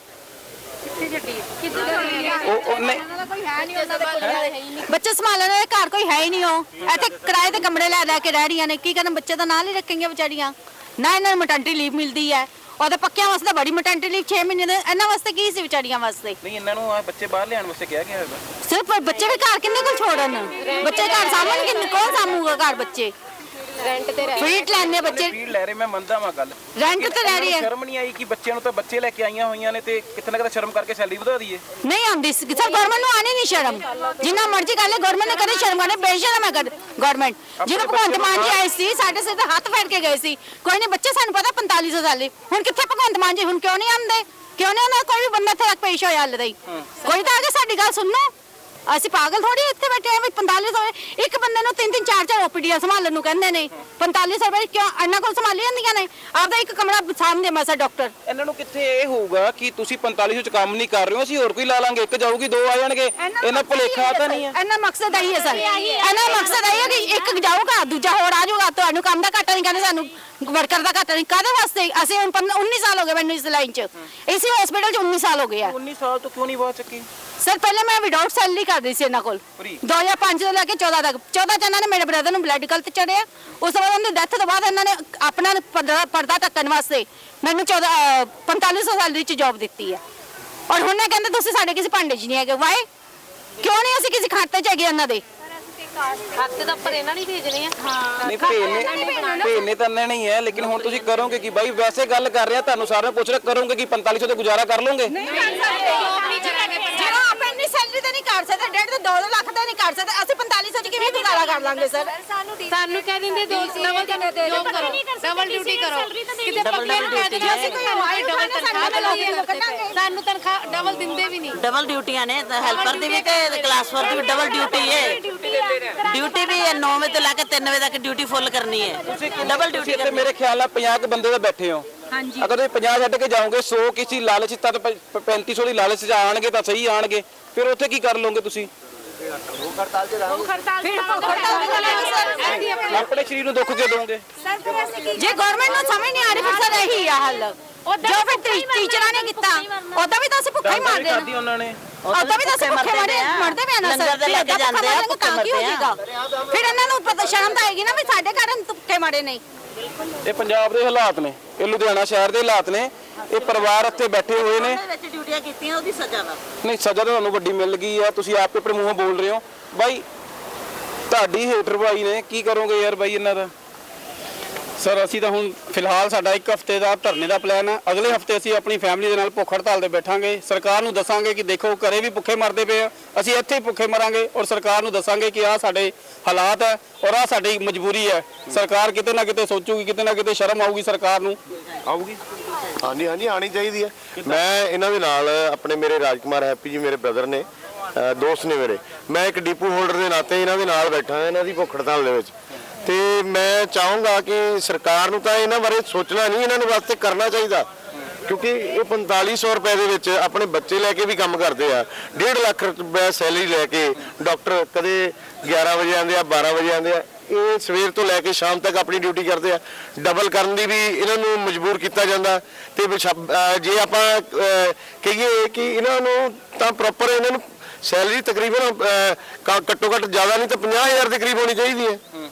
ਬੱਚੇ ਸੰਭਾਲਣ ਦੇ ਘਰ ਕੋਈ ਹੈ ਹੀ ਨਹੀਂ। ਉਹ ਇੱਥੇ ਕਿਰਾਏ ਤੇ ਕਮਰੇ ਲੈ ਕੇ ਰਹਿ ਰਹੀਆਂ ਨੇ। ਕੀ ਕਰਨ? ਬੱਚੇ ਤਾਂ ਨਾਲ ਹੀ ਰੱਖेंगे ਵਿਚਾਰੀਆਂ। ਨਾ ਇਹਨਾਂ ਨੂੰ ਮੈਟਰਨਿਟੀ ਲੀਵ ਮਿਲਦੀ ਹੈ ਉਹਦੇ ਪੱਕਿਆਂ ਵਾਸਤੇ ਬੜੀ ਮੈਟਰਨਿਟੀ ਲੀਵ 6 ਮਹੀਨੇ ਦੇ, ਇਹਨਾਂ ਵਾਸਤੇ ਕੀ ਸੀ ਵਿਚਾਰੀਆਂ ਵਾਸਤੇ? ਨਹੀਂ ਇਹਨਾਂ ਨੂੰ ਆ ਬੱਚੇ ਬਾਹਰ ਲਿਆਉਣ ਵਾਸਤੇ ਕਿਹਾ ਗਿਆ ਹੋਵੇਗਾ। ਸਿਰਫ ਬੱਚੇ ਵੀ ਘਰ ਕਿੰਨੇ ਕੋਲ ਛੋੜਨ? ਬੱਚੇ ਘਰ ਸਾਂਭਣ ਕਿੰਨੇ? ਕੌਣ ਸਾਂਭੂਗਾ ਘਰ ਬੱਚੇ? ਰੈਂਟ ਤੇ ਰਹਿ ਫੀਟ ਲੈਣੇ ਬੱਚੇ, ਫੀਡ ਲੈ ਰਹੇ, ਮੈਂ ਮੰਨਦਾ ਵਾਂ ਗੱਲ। ਰੈਂਟ ਤੇ ਰਹਿ ਰਹੀ ਹੈ। ਸ਼ਰਮ ਨਹੀਂ ਆਈ ਕਿ ਬੱਚਿਆਂ ਨੂੰ ਤਾਂ ਬੱਚੇ ਲੈ ਕੇ ਆਈਆਂ ਹੋਈਆਂ ਨੇ ਤੇ ਕਿਤੇ ਨਾ ਕਿਤੇ ਸ਼ਰਮ ਕਰਕੇ ਸੈਲਰੀ ਵਧਾ ਦਈਏ? ਨਹੀਂ ਆਉਂਦੀ ਸਰ, ਗਵਰਨਮੈਂਟ ਨੂੰ ਆਣੀ ਨਹੀਂ ਸ਼ਰਮ। ਜਿੰਨਾ ਮਰਜ਼ੀ ਕਰ ਲੈ, ਗਵਰਨਮੈਂਟ ਨੇ ਕਦੇ ਸ਼ਰਮ ਆਣੇ ਬੇਸ਼ਰਮ ਹੈ ਗਵਰਨਮੈਂਟ। ਜਦੋਂ ਭਗਵੰਤ ਮਾਨ ਜੀ ਆਏ ਸੀ ਸਾਡੇ ਸਿਰ ਤੇ ਹੱਥ ਫੇਰ ਕੇ ਗਏ ਸੀ, ਕੋਈ ਨਹੀਂ ਬੱਚੇ ਸਾਨੂੰ ਪਤਾ 4500 ਸਾਲੀ। ਹੁਣ ਕਿੱਥੇ ਭਗਵੰਤ ਮਾਨ ਜੀ? ਹੁਣ ਕਿਉਂ ਨਹੀਂ ਆਉਂਦੇ? ਕਿਉਂ ਨਹੀਂ ਆਉਂਦਾ ਕੋਈ ਵੀ ਬੰਦਾ ਇੱਥੇ ਤੱਕ ਪੇਸ਼ ਹੋਇਆ ਹਾਲੇ ਤਾਈਂ? ਕੋਈ ਤਾਂ ਆ ਕੇ ਸਾਡੀ ਗੱਲ ਸੁਣੋ। ਅਸੀਂ ਪਾਗਲ ਥੋੜੀ ਇੱਥੇ ਬੈਠੇ ਆ ਵੀ 4500 ਇੱਕ ਬੰਦੇ ਨੂੰ 3-3 4-4 ਓਪੀਡੀਆਂ ਸੰਭਾਲਣ ਨੂੰ ਕਹਿੰਦੇ ਨੇ। 4500 ਰੁਪਏ ਕਿਉਂ ਇਹਨਾਂ ਕੋਲ ਸੰਭਾਲੀ ਜਾਂਦੀਆਂ ਨੇ? ਆਪਦਾ ਇੱਕ ਕਮਰਾ ਸਾਹਮਣੇ ਮਸਾ ਡਾਕਟਰ। ਇਹਨਾਂ ਨੂੰ ਕਿੱਥੇ ਇਹ ਹੋਊਗਾ ਕਿ ਤੁਸੀਂ 4500 ਚ ਕੰਮ ਨਹੀਂ ਕਰ ਰਹੇ ਹੋ, ਅਸੀਂ ਹੋਰ ਕੋਈ ਲਾ ਲਾਂਗੇ, ਇੱਕ ਜਾਊਗੀ ਦੋ ਆ ਜਾਣਗੇ। ਇਹਨਾਂ ਭੁਲੇਖਾ ਤਾਂ ਨਹੀਂ ਹੈ? ਇਹਨਾਂ ਮਕਸਦ ਇਹੀ ਹੈ ਸਰ, ਇਹਨਾਂ ਮਕਸਦ ਇਹੀ ਹੈ ਕਿ ਇੱਕ ਜਾਊਗਾ ਦੂਜਾ ਹੋਰ ਆ ਜਾਊਗਾ। ਤੁਹਾਨੂੰ ਕੰਮ ਦਾ ਘਾਟਾ ਨਹੀਂ ਕਹਿੰਦੇ, ਸਾਨੂੰ ਵਰਕਰ ਦਾ ਘਾਟਾ ਨਹੀਂ। ਕਾਹਦੇ ਵਾਸਤੇ? ਅਸੀਂ ਹੁਣ 19 ਸਾਲ ਹੋ ਗਏ ਮੈਨੂੰ ਇਸ ਲਾਈਨ 'ਚ, ਇਸੇ ਹਸਪੀਟਲ 'ਚ 19 ਸਾਲ ਹੋ ਗਏ ਆ। 19 ਸਾਲ ਤੋਂ ਕਿਉਂ ਨਹੀਂ ਬਾਤ ਚੱਕੀ? ਸਰ ਪਹਿਲੇ ਮੈਂ ਵਿਦਆਊਟ ਸੈਲਰੀ ਕਰਦੀ ਸੀ ਇਹਨਾਂ ਕੋਲ 2005 ਤੋਂ ਲੈ ਕੇ 14 ਤੱਕ। 14 ਚ ਇਹਨਾਂ ਨੇ ਮੇਰੇ ਬ੍ਰਦਰ ਨੂੰ ਬਲੱਡ ਗਲਤ ਚੜਿਆ। ਉਸ ਤੋਂ ਬਾਅਦ ਉਹਨਾਂ ਦੀ ਡੈਥ ਤੋਂ ਬਾਅਦ ਇਹਨਾਂ ਨੇ ਆਪਣਾ ਪਰਦਾ ਢੱਕਣ ਵਾਸਤੇ ਮੈਨੂੰ 4500 ਸੈਲਰੀ 'ਚ ਜੌਬ ਦਿੱਤੀ ਹੈ। ਔਰ ਹੁਣ ਇਹ ਕਹਿੰਦੇ ਤੁਸੀਂ ਸਾਡੇ ਕਿਸੇ ਭਾਂਡੇ 'ਚ ਨਹੀਂ ਹੈਗੇ। ਵਾਏ ਕਿਉਂ ਨਹੀਂ? ਅਸੀਂ ਕਿਸੇ ਖਾਤੇ 'ਚ ਹੈਗੇ ਉਹਨਾਂ ਦੇ। ਖਾਤੇ ਦਾ ਉੱਪਰ ਇਹਨਾਂ ਨਹੀਂ ਭੇਜਣੇ ਆ। ਨਹੀਂ ਭੇਜਨੇ ਤਾਂ ਇਹਨਾਂ ਨਹੀਂ ਹੈ, ਲੇਕਿਨ ਹੁਣ ਤੁਸੀਂ ਕਰੋਗੇ ਕਿ ਬਾਈ ਵੈਸੇ ਗੱਲ ਕਰ ਰਿਹਾ, ਤੁਹਾਨੂੰ ਸਾਰਿਆਂ ਨੂੰ ਪੁੱਛ ਰਿਹਾ, ਕਰੋਗੇ ਕਿ 4500 ਤੇ ਗੁਜ਼ਾਰਾ ਕਰ ਲਓਗੇ? ਜਿਹੜਾ ਆਪਾਂ ਇੰਨੀ ਸੈਲਰੀ ਤੇ ਨਹੀਂ ਕਰ ਸਕਦੇ, 1.5 ਤੋਂ 2 ਲੱਖ ਦਾ ਨਹੀਂ ਕਰ ਸਕਦੇ, ਅਸੀਂ 4500 ਚ ਕਿਵੇਂ ਗੁਜ਼ਾਰਾ ਕਰ ਲਾਂਗੇ ਸਰ? ਸਾਨੂੰ ਕਹਿ ਦਿੰਦੇ ਡਬਲ ਡਿਊਟੀ ਕਰੋ। ਕਿਤੇ ਪੱਕੇ ਨੂੰ ਕਹਿ ਦਿੰਦੇ ਅਸੀਂ ਕੋਈ ਡਬਲ ਤਨਖਾਹ, ਸਾਨੂੰ ਤਨਖਾਹ ਡਬਲ ਦਿੰਦੇ ਵੀ ਨਹੀਂ। ਡਬਲ ਡਿਊਟੀਆਂ ਨੇ, ਹੈਲਪਰ ਦੀ ਵੀ ਤੇ ਕਲਾਸ 4 ਦੀ ਵੀ ਡਬਲ ਡਿਊਟੀ ਹੈ। ਡਿਊਟੀ ਵੀ 9 ਵਜੇ ਤੋਂ ਲੈ ਕੇ 3 ਵਜੇ ਤੱਕ ਡਿਊਟੀ ਫੁੱਲ ਕਰਨੀ ਹੈ। ਡਬਲ ਡਿਊਟੀ ਤੇ ਮੇਰੇ ਖਿਆਲ ਨਾਲ 50 ਬੰਦੇ ਤਾਂ ਬੈਠੇ ਹੋ। ਅਗਰ ਤੁਸੀਂ 50 ਛੱਡ ਕੇ ਜਾਓਗੇ, 100 ਕਿਸੇ ਲਾਲਚ ਤਾਂ 3500 ਦੀ ਲਾਲਚ ਚ ਆਣਗੇ ਤਾਂ ਸਹੀ ਆਣਗੇ, ਫਿਰ ਉੱਥੇ ਕੀ ਕਰ ਲਓਗੇ ਤੁਸੀਂ? ਆਪਣੇ ਸਰੀਰ ਨੂੰ ਦੁੱਖ ਕੇ ਦੋਗੇ। ਜੇ ਗਵਰਨਮੈਂਟ ਨੂੰ ਸਮਝ ਨਹੀਂ ਆ ਰਹੀ ਫਿਰ ਸਰ ਇਹੀ ਆ ਹੱਲ। ਜੋ ਫਿਰ ਟੀਚਰਾਂ ਨੇ ਕੀਤਾ ਉਹਦਾ ਵੀ ਤਾਂ ਅਸੀਂ ਭੁੱਖਾ ਹੀ ਮਾਰਦੇ ਖਾਦੀ ਉਹਨਾਂ ਨੇ, ਉਹਦਾ ਵੀ ਤਾਂ ਅਸੀਂ ਭੁੱਖੇ ਮਰਦੇ ਪਏ ਨਾ ਸਰ। ਲੈ ਕੇ ਜਾਂਦੇ ਆ, ਭੁੱਖੇ ਤਾਂ ਕੀ ਹੋ ਜਾਏਗਾ? ਫਿਰ ਇਹਨਾਂ ਨੂੰ ਪਤਾ ਸ਼ਰਮ ਤਾਂ ਆਏਗੀ ਨਾ ਵੀ ਸਾਡੇ ਕਾਰਨ ਭੁੱਖੇ ਮਾਰੇ ਨਹੀਂ। ਇਹ ਪੰਜਾਬ ਦੇ ਹਾਲਾਤ ਨੇ, ਇਹ ਲੁਧਿਆਣਾ ਸ਼ਹਿਰ ਦੇ ਹਾਲਾਤ ਨੇ। ਇਹ ਪਰਿਵਾਰ ਇੱਥੇ ਬੈਠੇ ਹੋਏ ਨੇ। ਵਿੱਚ ਡਿਊਟੀਆਂ ਕੀਤੀਆਂ, ਉਹਦੀ ਸਜ਼ਾ ਵਾ। ਨਹੀਂ ਸਜ਼ਾ ਤਾਂ ਤੁਹਾਨੂੰ ਵੱਡੀ ਮਿਲ ਗਈ ਆ, ਤੁਸੀਂ ਆਪ ਆਪਣੇ ਮੂੰਹੋਂ ਬੋਲ ਰਹੇ ਹੋ। ਬਾਈ ਤੁਹਾਡੀ ਹੇਟਰ ਭਾਈ ਨੇ, ਕੀ ਕਰੋਗੇ ਯਾਰ ਬਾਈ ਇਹਨਾਂ ਦਾ? ਸਰ ਅਸੀਂ ਤਾਂ ਹੁਣ ਫਿਲਹਾਲ ਸਾਡਾ 1 ਹਫ਼ਤੇ ਦਾ ਧਰਨੇ ਦਾ ਪਲਾਨ ਹੈ। ਅਗਲੇ ਹਫ਼ਤੇ ਅਸੀਂ ਆਪਣੀ ਫੈਮਿਲੀ ਦੇ ਨਾਲ ਭੁੱਖ ਹੜਤਾਲ ਤੇ ਬੈਠਾਂਗੇ। ਸਰਕਾਰ ਨੂੰ ਦੱਸਾਂਗੇ ਕਿ ਦੇਖੋ ਘਰੇ ਵੀ ਭੁੱਖੇ ਮਰਦੇ ਪਏ ਆ, ਅਸੀਂ ਇੱਥੇ ਹੀ ਭੁੱਖੇ ਮਰਾਂਗੇ। ਔਰ ਸਰਕਾਰ ਨੂੰ ਦੱਸਾਂਗੇ ਕਿ ਆਹ ਸਾਡੇ ਹਾਲਾਤ ਹੈ ਔਰ ਆਹ ਸਾਡੀ ਮਜਬੂਰੀ ਹੈ। ਸਰਕਾਰ ਕਿਤੇ ਨਾ ਕਿਤੇ ਸੋਚੂਗੀ, ਕਿਤੇ ਨਾ ਕਿਤੇ ਸ਼ਰਮ ਆਊਗੀ ਸਰਕਾਰ ਨੂੰ। ਆਊਗੀ। ਹਾਂਜੀ ਹਾਂਜੀ ਆਣੀ ਚਾਹੀਦੀ ਹੈ। ਮੈਂ ਇਹਨਾਂ ਦੇ ਨਾਲ ਆਪਣੇ ਮੇਰੇ ਰਾਜਕੁਮਾਰ ਹੈਪੀ ਜੀ ਮੇਰੇ ਬ੍ਰਦਰ ਨੇ, ਦੋਸਤ ਨੇ ਮੇਰੇ। ਮੈਂ ਇੱਕ ਡਿਪੂ ਹੋਲਡਰ ਦੇ ਨਾਤੇ ਇਹਨਾਂ ਦੇ ਨਾਲ ਬੈਠਾ ਹਾਂ ਇਹਨਾਂ ਦੀ ਭੁੱਖ ਹੜਤਾਲ ਦੇ ਵਿੱਚ। ਤੇ ਮੈਂ ਚਾਹੂੰਗਾ ਕਿ ਸਰਕਾਰ ਨੂੰ ਤਾਂ ਇਹਨਾਂ ਬਾਰੇ ਸੋਚਣਾ ਨਹੀਂ, ਇਹਨਾਂ ਨੂੰ ਵਾਸਤੇ ਕਰਨਾ ਚਾਹੀਦਾ, ਕਿਉਂਕਿ ਇਹ 4500 ਰੁਪਏ ਦੇ ਵਿੱਚ ਆਪਣੇ ਬੱਚੇ ਲੈ ਕੇ ਵੀ ਕੰਮ ਕਰਦੇ ਆ। 1.5 ਲੱਖ ਰੁਪਏ ਸੈਲਰੀ ਲੈ ਕੇ ਡਾਕਟਰ ਕਦੇ 11 ਵਜੇ ਆਉਂਦੇ ਆ, 12 ਵਜੇ ਆਉਂਦੇ ਆ। ਇਹ ਸਵੇਰ ਤੋਂ ਲੈ ਕੇ ਸ਼ਾਮ ਤੱਕ ਆਪਣੀ ਡਿਊਟੀ ਕਰਦੇ ਆ। ਡਬਲ ਕਰਨ ਦੀ ਵੀ ਇਹਨਾਂ ਨੂੰ ਮਜਬੂਰ ਕੀਤਾ ਜਾਂਦਾ। ਤੇ ਜੇ ਆਪਾਂ ਕਹੀਏ ਕਿ ਇਹਨਾਂ ਨੂੰ ਤਾਂ ਪ੍ਰੋਪਰ ਇਹਨਾਂ ਨੂੰ ਸੈਲਰੀ ਤਕਰੀਬਨ ਘੱਟੋ ਘੱਟ ਜ਼ਿਆਦਾ ਨਹੀਂ ਤਾਂ 50,000 ਦੇ ਕਰੀਬ ਹੋਣੀ ਚਾਹੀਦੀ ਹੈ,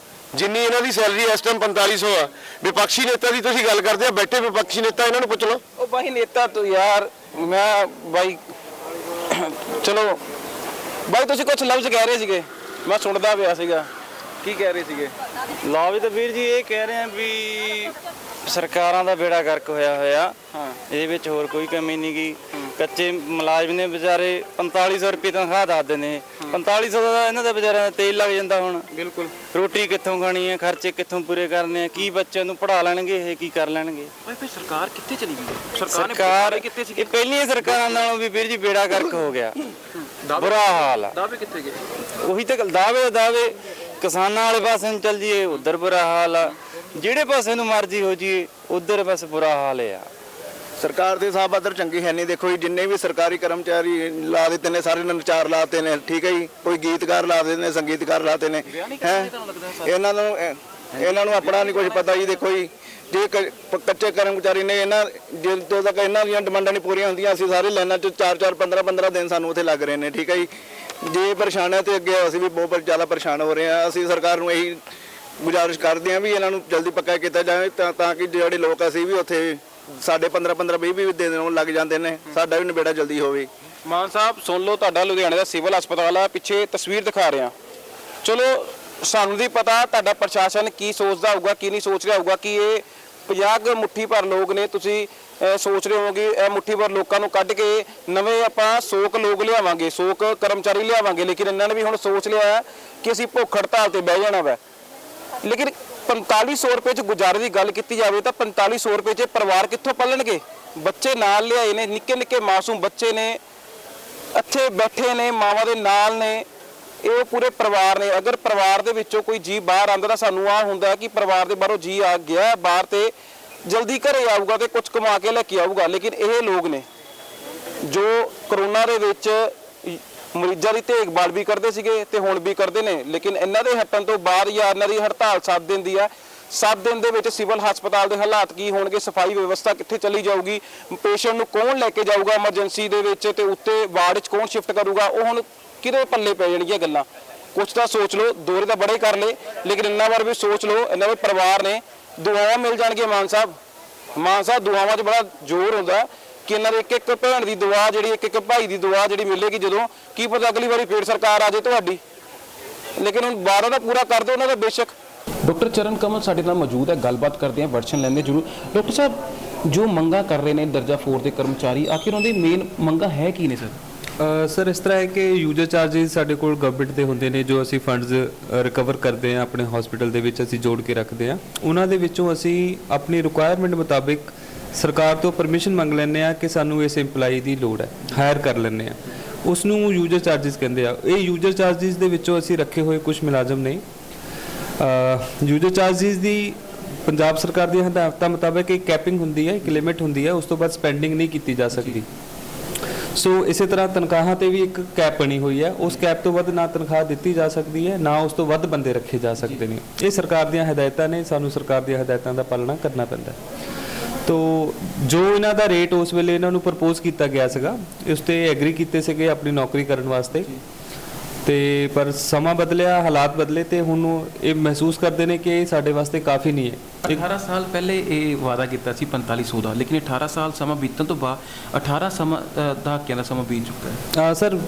ਜਿੰਨੀ ਇਹਨਾਂ ਦੀ ਸੈਲਰੀ ਇਸ ਟਾਈਮ 4500 ਆ। ਵਿਪਕਸ਼ੀ ਨੇਤਾ ਦੀ ਤੁਸੀਂ ਗੱਲ ਕਰਦੇ ਆ, ਬੈਠੇ ਵਿਪਕਸ਼ੀ ਨੇਤਾ ਇਹਨਾਂ ਨੂੰ ਪੁੱਛ ਲਓ। ਉਹ ਬਾਈ ਨੇਤਾ ਤੋਂ ਯਾਰ ਮੈਂ ਬਾਈ ਚਲੋ ਬਾਈ ਤੁਸੀਂ ਕੁਝ ਲਫ਼ਜ਼ ਕਹਿ ਰਹੇ ਸੀਗੇ, ਮੈਂ ਸੁਣਦਾ ਪਿਆ ਸੀਗਾ, ਕੀ ਕਹਿ ਰਹੇ ਸੀਗੇ? ਲਾਵੇ ਤਾਂ ਵੀਰ ਜੀ ਇਹ ਕਹਿ ਰਹੇ ਆ ਵੀ ਸਰਕਾਰਾਂ ਦਾ ਬੇੜਾ ਗਰਕ ਹੋਇਆ। ਇਹਦੇ ਵਿੱਚ ਹੋਰ ਕੋਈ ਕਮੀ ਨਹੀਂ ਗੀ। ਕੱਚੇ ਮੁਲਾਜ਼ਮ ਨੇ ਵਿਚਾਰੇ 4500 ਰੁਪਏ ਤਨਖਾਹ ਦੱਸਦੇ ਨੇ। 4500 ਦਾ ਇਹਨਾਂ ਦਾ ਵਿਚਾਰਿਆਂ ਦਾ ਤੇਲ ਲੱਗ ਜਾਂਦਾ। ਹੁਣ ਬਿਲਕੁਲ ਰੋਟੀ ਕਿੱਥੋਂ ਖਾਣੀ ਹੈ, ਖਰਚੇ ਕਿੱਥੋਂ ਪੂਰੇ ਕਰਨੇ ਆ, ਕੀ ਬੱਚਿਆਂ ਨੂੰ ਪੜ੍ਹਾ ਲੈਣਗੇ, ਇਹ ਕੀ ਕਰ ਲੈਣਗੇ? ਭਾਈ ਸਰਕਾਰ ਕਿੱਥੇ ਚਲੀ ਗਈ? ਸਰਕਾਰ ਕਿੱਥੇ ਸੀ? ਇਹ ਪਹਿਲੀਆਂ ਸਰਕਾਰਾਂ ਨਾਲੋਂ ਵੀ ਵੀਰ ਜੀ ਬੇੜਾ ਗਰਕ ਹੋ ਗਿਆ, ਬੁਰਾ ਹਾਲ ਆ। ਦਾਅਵੇ ਕਿੱਥੇ ਗਏ? ਉਹੀ ਤਾਂ ਦਾਅਵੇ ਕਿਸਾਨਾਂ ਵਾਲੇ ਪਾਸੇ ਨੂੰ ਚੱਲ ਜੀਏ ਉਧਰ ਬੁਰਾ ਹਾਲ ਆ, ਜਿਹੜੇ ਪਾਸੇ ਨੂੰ ਮਰਜ਼ੀ ਹੋ ਜੀਏ ਉਧਰ ਬਸ ਬੁਰਾ ਹਾਲ ਆ। ਸਰਕਾਰ ਦੇ ਹਿਸਾਬ ਆਦਰ ਚੰਗੀ ਹੈ ਨਹੀਂ। ਦੇਖੋ ਜੀ ਜਿੰਨੇ ਵੀ ਸਰਕਾਰੀ ਕਰਮਚਾਰੀ ਲਾ ਦਿੱਤੇ ਨੇ, ਸਾਰੇ ਨਚਾਰ ਲਾਤੇ ਨੇ, ਠੀਕ ਹੈ ਜੀ। ਕੋਈ ਗੀਤਕਾਰ ਲਾ ਦਿੱਤੇ ਨੇ, ਸੰਗੀਤਕਾਰ ਲਾਤੇ ਨੇ। ਇਹਨਾਂ ਨੂੰ ਆਪਣਾ ਨਹੀਂ ਕੁਝ ਪਤਾ ਜੀ। ਦੇਖੋ ਜੀ ਜੇ ਕੱਚੇ ਕਰਮਚਾਰੀ ਨੇ, ਜਦੋਂ ਤੱਕ ਇਹਨਾਂ ਦੀਆਂ ਡਿਮਾਂਡਾਂ ਨਹੀਂ ਪੂਰੀਆਂ ਹੁੰਦੀਆਂ, ਅਸੀਂ ਸਾਰੇ ਲਾਈਨਾਂ 'ਚ 4-4 15-15 ਦਿਨ ਸਾਨੂੰ ਉੱਥੇ ਲੱਗ ਰਹੇ ਨੇ, ਠੀਕ ਹੈ ਜੀ। ਜੇ ਪਰੇਸ਼ਾਨ ਹੈ ਤੇ ਅੱਗੇ ਅਸੀਂ ਵੀ ਬਹੁਤ ਜ਼ਿਆਦਾ ਪਰੇਸ਼ਾਨ ਹੋ ਰਹੇ ਹਾਂ। ਅਸੀਂ ਸਰਕਾਰ ਨੂੰ ਇਹੀ ਗੁਜ਼ਾਰਿਸ਼ ਕਰਦੇ ਹਾਂ ਵੀ ਇਹਨਾਂ ਨੂੰ ਜਲਦੀ ਪੱਕਾ ਕੀਤਾ ਜਾਵੇ ਤਾਂ ਕਿ ਜਿਹੜੇ ਲੋਕ ਅਸੀਂ ਵੀ ਉੱਥੇ ਸਾਡੇ 15 20 ਦਿਨ ਲੱਗ ਜਾਂਦੇ ਨੇ, ਸਾਡਾ ਵੀ ਨਿਬੇੜਾ ਜਲਦੀ ਹੋਵੇ। ਮਾਨ ਸਾਹਿਬ ਸੁਣ ਲਓ, ਤੁਹਾਡਾ ਲੁਧਿਆਣੇ ਦਾ ਸਿਵਲ ਹਸਪਤਾਲ ਆ, ਪਿੱਛੇ ਤਸਵੀਰ ਦਿਖਾ ਰਿਹਾ। ਚਲੋ ਸਾਨੂੰ ਨਹੀਂ ਪਤਾ ਤੁਹਾਡਾ ਪ੍ਰਸ਼ਾਸਨ ਕੀ ਸੋਚਦਾ ਹੋਊਗਾ, ਕੀ ਨਹੀਂ ਸੋਚ ਰਿਹਾ ਹੋਊਗਾ ਕਿ ਇਹ 50 ਮੁੱਠੀ ਭਰ ਲੋਕ ਨੇ, ਤੁਸੀਂ ਸੋਚ ਰਹੇ ਹੋਗੇ ਇਹ ਮੁੱਠੀ ਭਰ ਲੋਕਾਂ ਨੂੰ ਕੱਢ ਕੇ ਨਵੇਂ ਆਪਾਂ 100 ਲੋਕ ਲਿਆਵਾਂਗੇ, 100 ਕਰਮਚਾਰੀ ਲਿਆਵਾਂਗੇ। ਲੇਕਿਨ ਇਹਨਾਂ ਨੇ ਵੀ ਹੁਣ ਸੋਚ ਲਿਆ ਹੈ ਕਿ ਅਸੀਂ ਭੁੱਖ ਹੜਤਾਲ ਤੇ ਬਹਿ ਜਾਣਾ ਵਾ। ਲੇਕਿਨ 4500 ਰੁਪਏ 'ਚ ਗੁਜ਼ਾਰੇ ਦੀ ਗੱਲ ਕੀਤੀ ਜਾਵੇ ਤਾਂ 4500 ਰੁਪਏ 'ਚ ਪਰਿਵਾਰ ਕਿੱਥੋਂ ਪਲਣਗੇ? ਬੱਚੇ ਨਾਲ ਲਿਆਏ ਨੇ, ਨਿੱਕੇ ਨਿੱਕੇ ਮਾਸੂਮ ਬੱਚੇ ਨੇ, ਇੱਥੇ ਬੈਠੇ ਨੇ, ਮਾਵਾਂ ਦੇ ਨਾਲ ਨੇ, ਇਹ ਪੂਰੇ ਪਰਿਵਾਰ ਨੇ। ਅਗਰ ਪਰਿਵਾਰ ਦੇ ਵਿੱਚੋਂ ਕੋਈ ਜੀ ਬਾਹਰ ਆਉਂਦਾ ਤਾਂ ਸਾਨੂੰ ਆਹ ਹੁੰਦਾ ਕਿ ਪਰਿਵਾਰ ਦੇ ਬਾਹਰੋਂ ਜੀ ਆ ਗਿਆ ਬਾਹਰ ਤੇ ਜਲਦੀ ਘਰੇ ਆਊਗਾ ਤੇ ਕੁਝ ਕਮਾ ਕੇ ਲੈ ਕੇ ਆਊਗਾ। ਲੇਕਿਨ ਇਹ ਲੋਕ ਨੇ ਜੋ ਕਰੋਨਾ ਦੇ ਵਿੱਚ ਮਰੀਜ਼ਾਂ ਦੀ ਦੇਖਭਾਲ ਵੀ ਕਰਦੇ ਸੀਗੇ ਤੇ ਹੁਣ ਵੀ ਕਰਦੇ ਨੇ। ਲੇਕਿਨ ਇਹਨਾਂ ਦੇ ਹਟਣ ਤੋਂ ਬਾਅਦ ਜਾਂ ਇਹਨਾਂ ਦੀ ਹੜਤਾਲ 7 ਦਿਨ ਦੀ ਆ, 7 ਦਿਨ ਦੇ ਵਿੱਚ ਸਿਵਲ ਹਸਪਤਾਲ ਦੇ ਹਾਲਾਤ ਕੀ ਹੋਣਗੇ, ਸਫਾਈ ਵਿਵਸਥਾ ਕਿੱਥੇ ਚਲੀ ਜਾਊਗੀ, ਪੇਸ਼ੈਂਟ ਨੂੰ ਕੌਣ ਲੈ ਕੇ ਜਾਊਗਾ ਐਮਰਜੈਂਸੀ ਦੇ ਵਿੱਚ ਤੇ ਉੱਤੇ ਵਾਰਡ 'ਚ ਕੌਣ ਸ਼ਿਫਟ ਕਰੂਗਾ, ਉਹ ਹੁਣ ਕਿਹਦੇ ਪੱਲੇ ਪੈ ਜਾਣਗੀਆਂ ਗੱਲਾਂ। ਕੁਛ ਤਾਂ ਸੋਚ ਲਓ, ਦੌਰੇ ਤਾਂ ਬੜੇ ਕਰ ਲਏ, ਲੇਕਿਨ ਇਹਨਾਂ ਬਾਰੇ ਵੀ ਸੋਚ ਲਓ। ਇਹਨਾਂ ਦੇ ਪਰਿਵਾਰ ਨੇ ਦੁਆਵਾਂ ਮਿਲ ਜਾਣਗੀਆਂ। ਮਾਨ ਸਾਹਿਬ ਦੁਆਵਾਂ 'ਚ ਬੜਾ ਜ਼ੋਰ ਹੁੰਦਾ ਕਿ ਇਹਨਾਂ ਦੇ ਇੱਕ ਭੈਣ ਦੀ ਦੁਆ ਜਿਹੜੀ, ਇੱਕ ਭਾਈ ਦੀ ਦੁਆ ਜਿਹੜੀ ਮਿਲੇਗੀ ਜਦੋਂ, ਕੀ ਪਤਾ ਅਗਲੀ ਵਾਰੀ ਫੇਰ ਸਰਕਾਰ ਆ ਜਾਏ ਤੁਹਾਡੀ। ਲੇਕਿਨ ਹੁਣ ਬਾਹਰੋਂ ਦਾ ਪੂਰਾ ਕਰ ਦਿਓ ਉਹਨਾਂ ਦਾ ਬੇਸ਼ੱਕ। ਡਾਕਟਰ ਚਰਨ ਕਮਲ ਸਾਡੇ ਨਾਲ ਮੌਜੂਦ ਹੈ, ਗੱਲਬਾਤ ਕਰਦੇ ਹਾਂ, ਵਰਸ਼ਨ ਲੈਂਦੇ ਜ਼ਰੂਰ। ਡਾਕਟਰ ਸਾਹਿਬ ਜੋ ਮੰਗਾਂ ਕਰ ਰਹੇ ਨੇ ਦਰਜਾ 4 ਦੇ ਕਰਮਚਾਰੀ, ਆਖਿਰ ਉਹਨਾਂ ਦੀ ਮੇਨ ਮੰਗਾਂ ਹੈ ਕੀ ਨੇ ਸਰ? ਸਰ ਇਸ ਤਰ੍ਹਾਂ ਹੈ ਕਿ ਯੂਜ਼ਰ ਚਾਰजेस ਸਾਡੇ ਕੋਲ ਗਵਰਨਮੈਂਟ ਦੇ ਹੁੰਦੇ ਨੇ, ਜੋ ਅਸੀਂ ਫੰਡਸ ਰਿਕਵਰ ਕਰਦੇ ਹਾਂ ਆਪਣੇ ਹਸਪੀਟਲ ਦੇ ਵਿੱਚ, ਅਸੀਂ ਜੋੜ ਕੇ ਰੱਖਦੇ ਹਾਂ। ਉਹਨਾਂ ਦੇ ਵਿੱਚੋਂ ਅਸੀਂ ਆਪਣੀ ਰਿਕੁਆਇਰਮੈਂਟ ਮੁਤਾਬਿਕ ਸਰਕਾਰ ਤੋਂ ਪਰਮਿਸ਼ਨ ਮੰਗ ਲੈਂਦੇ ਹਾਂ ਕਿ ਸਾਨੂੰ ਇਸ EMPLOYEE ਦੀ ਲੋੜ ਹੈ, ਹਾਇਰ ਕਰ ਲੈਂਦੇ ਹਾਂ। ਉਸ ਨੂੰ ਯੂਜ਼ਰ ਚਾਰजेस ਕਹਿੰਦੇ ਆ। ਇਹ ਯੂਜ਼ਰ ਚਾਰजेस ਦੇ ਵਿੱਚੋਂ ਅਸੀਂ ਰੱਖੇ ਹੋਏ ਕੁਝ ਮੁਲਾਜ਼ਮ ਨੇ। ਯੂਜ਼ਰ ਚਾਰजेस ਦੀ ਪੰਜਾਬ ਸਰਕਾਰ ਦੀਆਂ ਹਦਾਇਤਾਂ ਮੁਤਾਬਕ ਇੱਕ ਕੈਪਿੰਗ ਹੁੰਦੀ ਹੈ, ਇੱਕ ਲਿਮਿਟ ਹੁੰਦੀ ਹੈ, ਉਸ ਤੋਂ ਬਾਅਦ ਸਪੈਂਡਿੰਗ ਨਹੀਂ ਕੀਤੀ ਜਾ ਸਕਦੀ। ਸੋ ਇਸੇ ਤਰ੍ਹਾਂ ਤਨਖਾਹਾਂ ਤੇ ਵੀ ਇੱਕ ਕੈਪ ਬਣੀ ਹੋਈ ਹੈ। ਉਸ ਕੈਪ ਤੋਂ ਵੱਧ ਨਾ ਤਨਖਾਹ ਦਿੱਤੀ ਜਾ ਸਕਦੀ ਹੈ, ਨਾ ਉਸ ਤੋਂ ਵੱਧ ਬੰਦੇ ਰੱਖੇ ਜਾ ਸਕਦੇ ਨੇ। ਇਹ ਸਰਕਾਰ ਦੀਆਂ ਹਦਾਇਤਾਂ ਨੇ, ਸਾਨੂੰ ਸਰਕਾਰ ਦੀਆਂ ਹਦਾਇਤਾਂ ਦਾ ਪਾਲਣਾ ਕਰਨਾ ਪੈਂਦਾ। ਤੋ ਜੋ ਇਹਨਾਂ ਦਾ ਰੇਟ ਉਸ ਵੇਲੇ ਇਹਨਾਂ ਨੂੰ ਪ੍ਰਪੋਜ਼ ਕੀਤਾ ਗਿਆ ਸੀਗਾ, ਉਸ ਤੇ ਐਗਰੀ ਕੀਤੇ ਸੀਗੇ ਆਪਣੀ ਨੌਕਰੀ ਕਰਨ ਵਾਸਤੇ, ਤੇ ਪਰ ਸਮਾਂ ਬਦਲਿਆ, ਹਾਲਾਤ ਬਦਲੇ ਤੇ ਹੁਣ ਇਹ ਮਹਿਸੂਸ ਕਰਦੇ ਨੇ ਕਿ ਇਹ ਸਾਡੇ ਵਾਸਤੇ ਕਾਫੀ ਨਹੀਂ ਹੈ। 18 ਸਾਲ ਪਹਿਲੇ ਇਹ ਵਾਅਦਾ ਕੀਤਾ ਸੀ 4500 ਦਾ, ਲੇਕਿਨ 18 ਸਾਲ ਸਮਾਂ ਬੀਤਣ ਤੋਂ ਬਾਅਦ 18 ਦਹਾਕਿਆਂ ਦਾ ਸਮਾਂ ਬੀਤ ਚੁੱਕਾ ਹੈ। ਸਰ